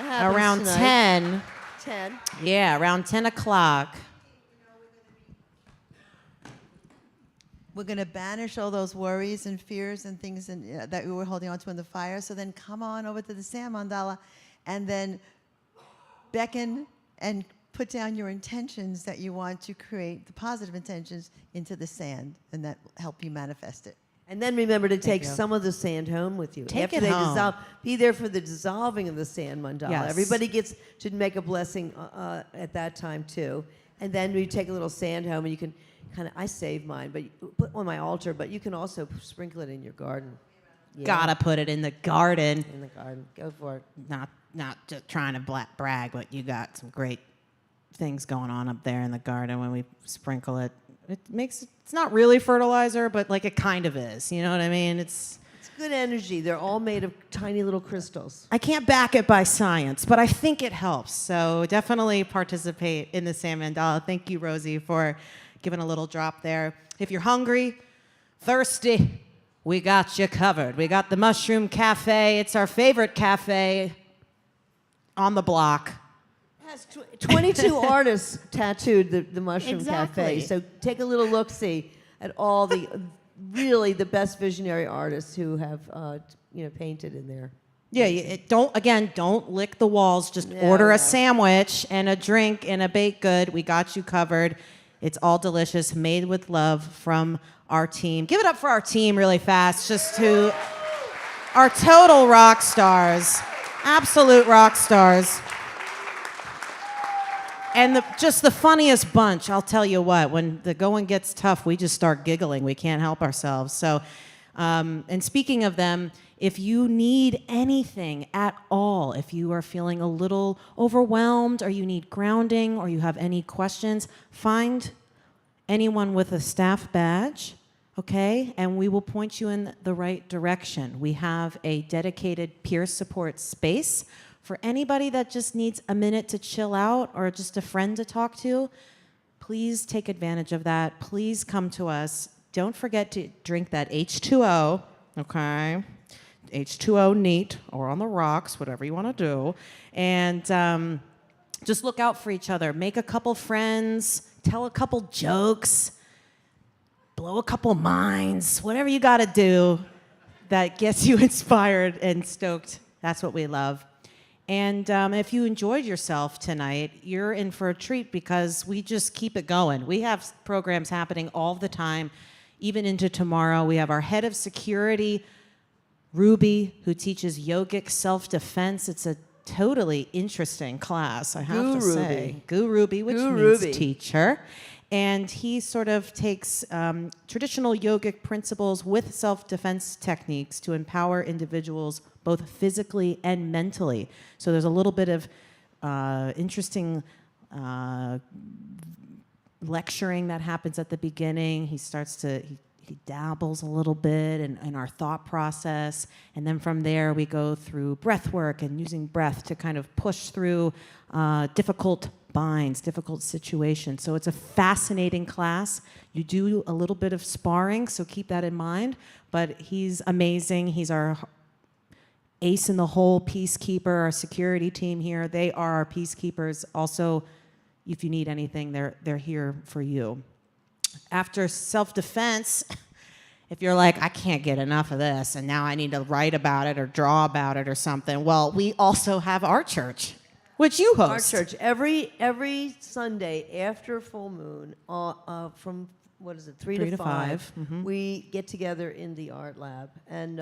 happens around tonight. 10. 10. Yeah, around 10 o'clock. We're going to banish all those worries and fears and things that we were holding on to in the fire. So then come on over to the sand mandala and then beckon and put down your intentions that you want to create, the positive intentions, into the sand, and that will help you manifest it. And then remember to take you. some of the sand home with you. Take After it they home. dissolve, be there for the dissolving of the sand mandala. Yes. Everybody should make a blessing at that time too. And then we take a little sand home, and you can I save mine, but put on my altar. But you can also sprinkle it in your garden. Yeah. Gotta put it in the garden. In the garden. Go for it. Not just trying to brag, but you got some great things going on up there in the garden when we sprinkle it. It's not really fertilizer, but like it kind of is. You know what I mean? It's good energy. They're all made of tiny little crystals. I can't back it by science, but I think it helps. So definitely participate in the sand mandala. Thank you, Rosie, for giving a little drop there. If you're hungry, thirsty, we got you covered. We got the Mushroom Cafe. It's our favorite cafe on the block. It has 22 artists tattooed the Mushroom Exactly. Cafe. So take a little look-see at all the really the best visionary artists who have painted in there. Yeah, don't lick the walls. Just No, order no. a sandwich and a drink and a baked good. We got you covered. It's all delicious, made with love from our team. Give it up for our team really fast, just to our total rock stars, absolute rock stars. And just the funniest bunch, I'll tell you what, when the going gets tough, we just start giggling. We can't help ourselves. So, and speaking of them, if you need anything at all, if you are feeling a little overwhelmed or you need grounding or you have any questions, find anyone with a staff badge, okay? And we will point you in the right direction. We have a dedicated peer support space for anybody that just needs a minute to chill out or just a friend to talk to. Please take advantage of that. Please come to us. Don't forget to drink that H2O, okay? H2O neat or on the rocks, whatever you want to do. And just look out for each other. Make a couple friends. Tell a couple jokes. Blow a couple minds. Whatever you got to do that gets you inspired and stoked. That's what we love. And if you enjoyed yourself tonight, you're in for a treat because we just keep it going. We have programs happening all the time, even into tomorrow. We have our head of security, Ruby, who teaches yogic self-defense. It's a totally interesting class, I have to say. Guru Ruby, which means teacher. And he sort of takes traditional yogic principles with self-defense techniques to empower individuals both physically and mentally. So there's a little bit of interesting lecturing that happens at the beginning. He starts to, he dabbles a little bit in our thought process. And then from there, we go through breath work and using breath to kind of push through difficult binds, difficult situations. So it's a fascinating class. You do a little bit of sparring, so keep that in mind. But he's amazing. He's our ace in the hole peacekeeper, our security team here. They are our peacekeepers. Also, if you need anything, they're here for you. After self-defense, if you're like, I can't get enough of this, and now I need to write about it or draw about it or something, well, we also have our church, which you host. Our church, every Sunday after full moon, from, 3 to 5, we get together in the art lab. And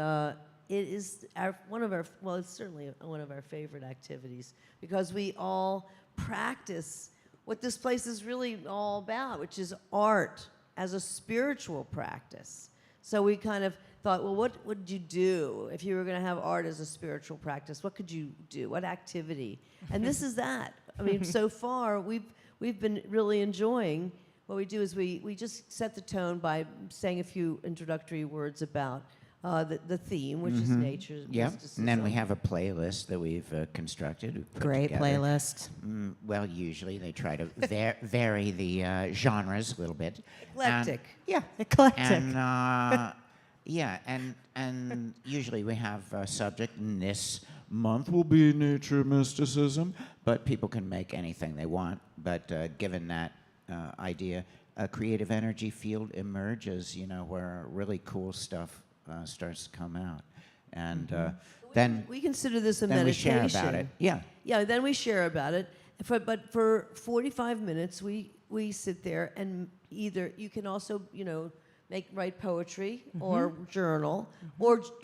it is it's certainly one of our favorite activities because we all practice what this place is really all about, which is art as a spiritual practice. So we kind of thought, well, what would you do if you were going to have art as a spiritual practice? What could you do? What activity? And this is that. I mean, so far, we've been really enjoying what we do is we just set the tone by saying a few introductory words about the theme, which is nature. Yeah, and then we have a playlist that we've constructed. Great together. Playlist. Well, usually they try to vary the genres a little bit. Eclectic. Eclectic. And usually we have a subject, and this Month will be nature mysticism. but people can make anything they want. But given that idea, a creative energy field emerges, where really cool stuff starts to come out. And then we consider this a then meditation. we share about it. Yeah. Yeah, then we share about it. But for 45 minutes, we sit there and either you can also, write poetry or journal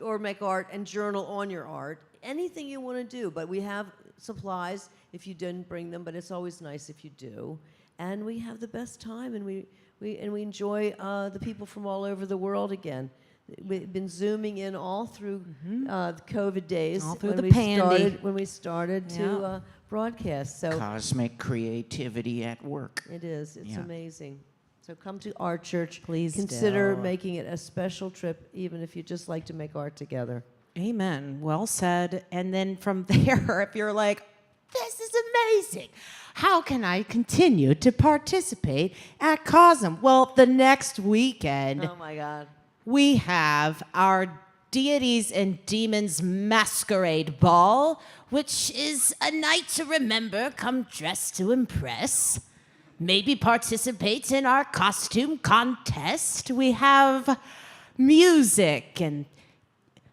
or make art and journal on your art. Anything you want to do. But we have supplies if you didn't bring them, but it's always nice if you do. And we have the best time, and we enjoy the people from all over the world again. We've been zooming in all through the COVID days. All through the pandy. When we started to broadcast. So Cosmic creativity at work. it is. It's amazing. So come to our church. Please Consider do. making it a special trip, even if you just like to make art together. Amen. Well said. And then from there, if you're like, this is amazing, how can I continue to participate at CoSM? Well, the next weekend, Oh my God. we have our Deities and Demons Masquerade Ball, which is a night to remember. Come dressed to impress. Maybe participate in our costume contest. We have music and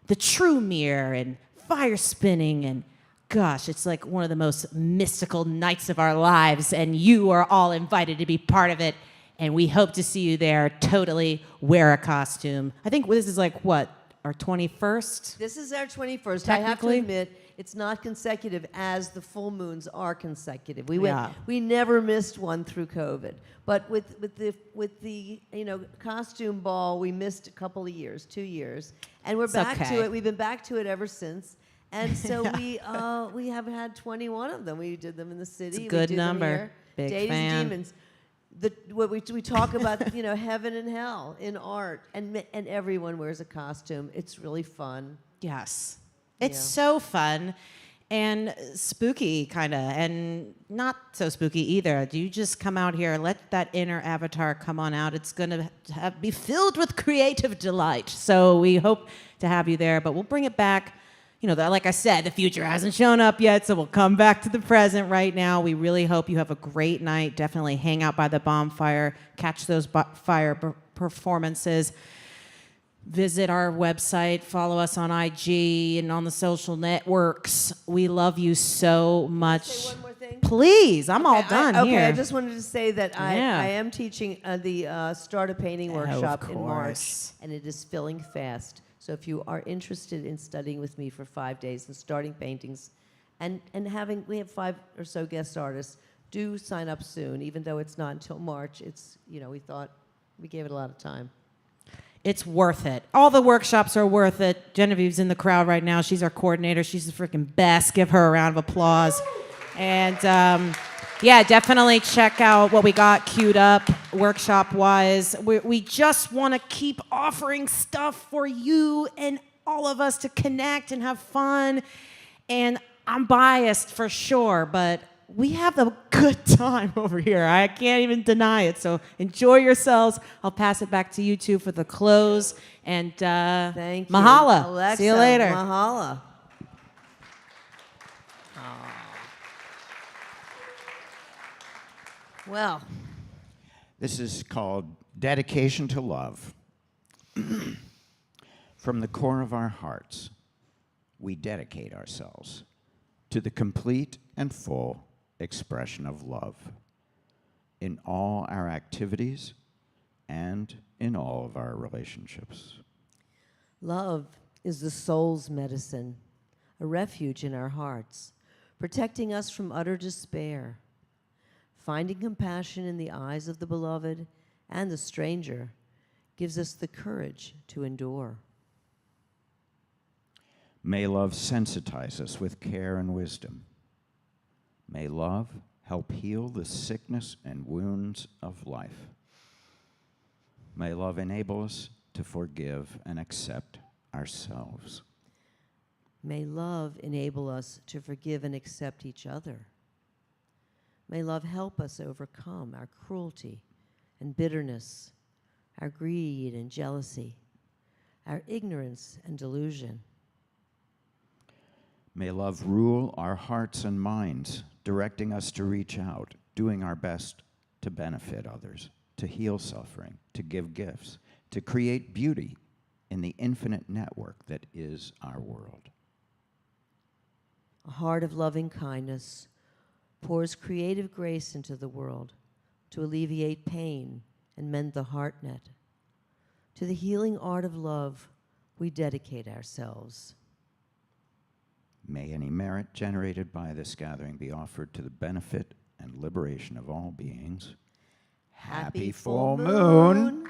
the true mirror and fire spinning, and gosh, it's like one of the most mystical nights of our lives, and you are all invited to be part of it, and we hope to see you there. Totally wear a costume. I think this is like, what, our 21st? This is our 21st. I have to Technically? admit, it's not consecutive as the full moons are consecutive. We Yeah. we never missed one through COVID. But with the costume ball, we missed a couple of years, 2 years, and we're It's back okay. to it. We've been back to it ever since. And so we have had 21 of them. We did them in the city. It's a good we do them number. here. Big Deities fan. and Demons. what we talk about, you know, heaven and hell in art, and everyone wears a costume. It's really fun. Yes. It's so fun and spooky, kind of, and not so spooky either. You just come out here, let that inner avatar come on out. It's going to be filled with creative delight. So we hope to have you there, but we'll bring it back. You know, like I said, the future hasn't shown up yet, so we'll come back to the present right now. We really hope you have a great night. Definitely hang out by the bonfire, catch those fire performances. Visit our website, follow us on IG and on the social networks. We love you so much. Say one more thing? Please, I'm all done here. Okay, I just wanted to say that I am teaching the Start a Painting workshop in March, and it is filling fast. So if you are interested in studying with me for 5 days and starting paintings, and we have 5 or so guest artists, do sign up soon. Even though it's not until March, it's, you know, we thought we gave it a lot of time. It's worth it. All the workshops are worth it. Genevieve's in the crowd right now. She's our coordinator. She's the freaking best. Give her a round of applause. And yeah, definitely check out what we got queued up workshop-wise. We just want to keep offering stuff for you and all of us to connect and have fun. And I'm biased for sure, but we have a good time over here. I can't even deny it. So enjoy yourselves. I'll pass it back to you two for the close. And thank you. Mahala. Alexa, See you later. Mahala. Well, this is called Dedication to Love. From the core of our hearts, we dedicate ourselves to the complete and full expression of love in all our activities and in all of our relationships. love is the soul's medicine, a refuge in our hearts, protecting us from utter despair. Finding compassion in the eyes of the beloved and the stranger gives us the courage to endure. May love sensitize us with care and wisdom. May love help heal the sickness and wounds of life. May love enable us to forgive and accept ourselves. May love enable us to forgive and accept each other. May love help us overcome our cruelty and bitterness, our greed and jealousy, our ignorance and delusion. May love rule our hearts and minds, directing us to reach out, doing our best to benefit others, to heal suffering, to give gifts, to create beauty in the infinite network that is our world. A heart of loving kindness pours creative grace into the world to alleviate pain and mend the heart net. To the healing art of love, we dedicate ourselves. May any merit generated by this gathering be offered to the benefit and liberation of all beings. Happy full moon.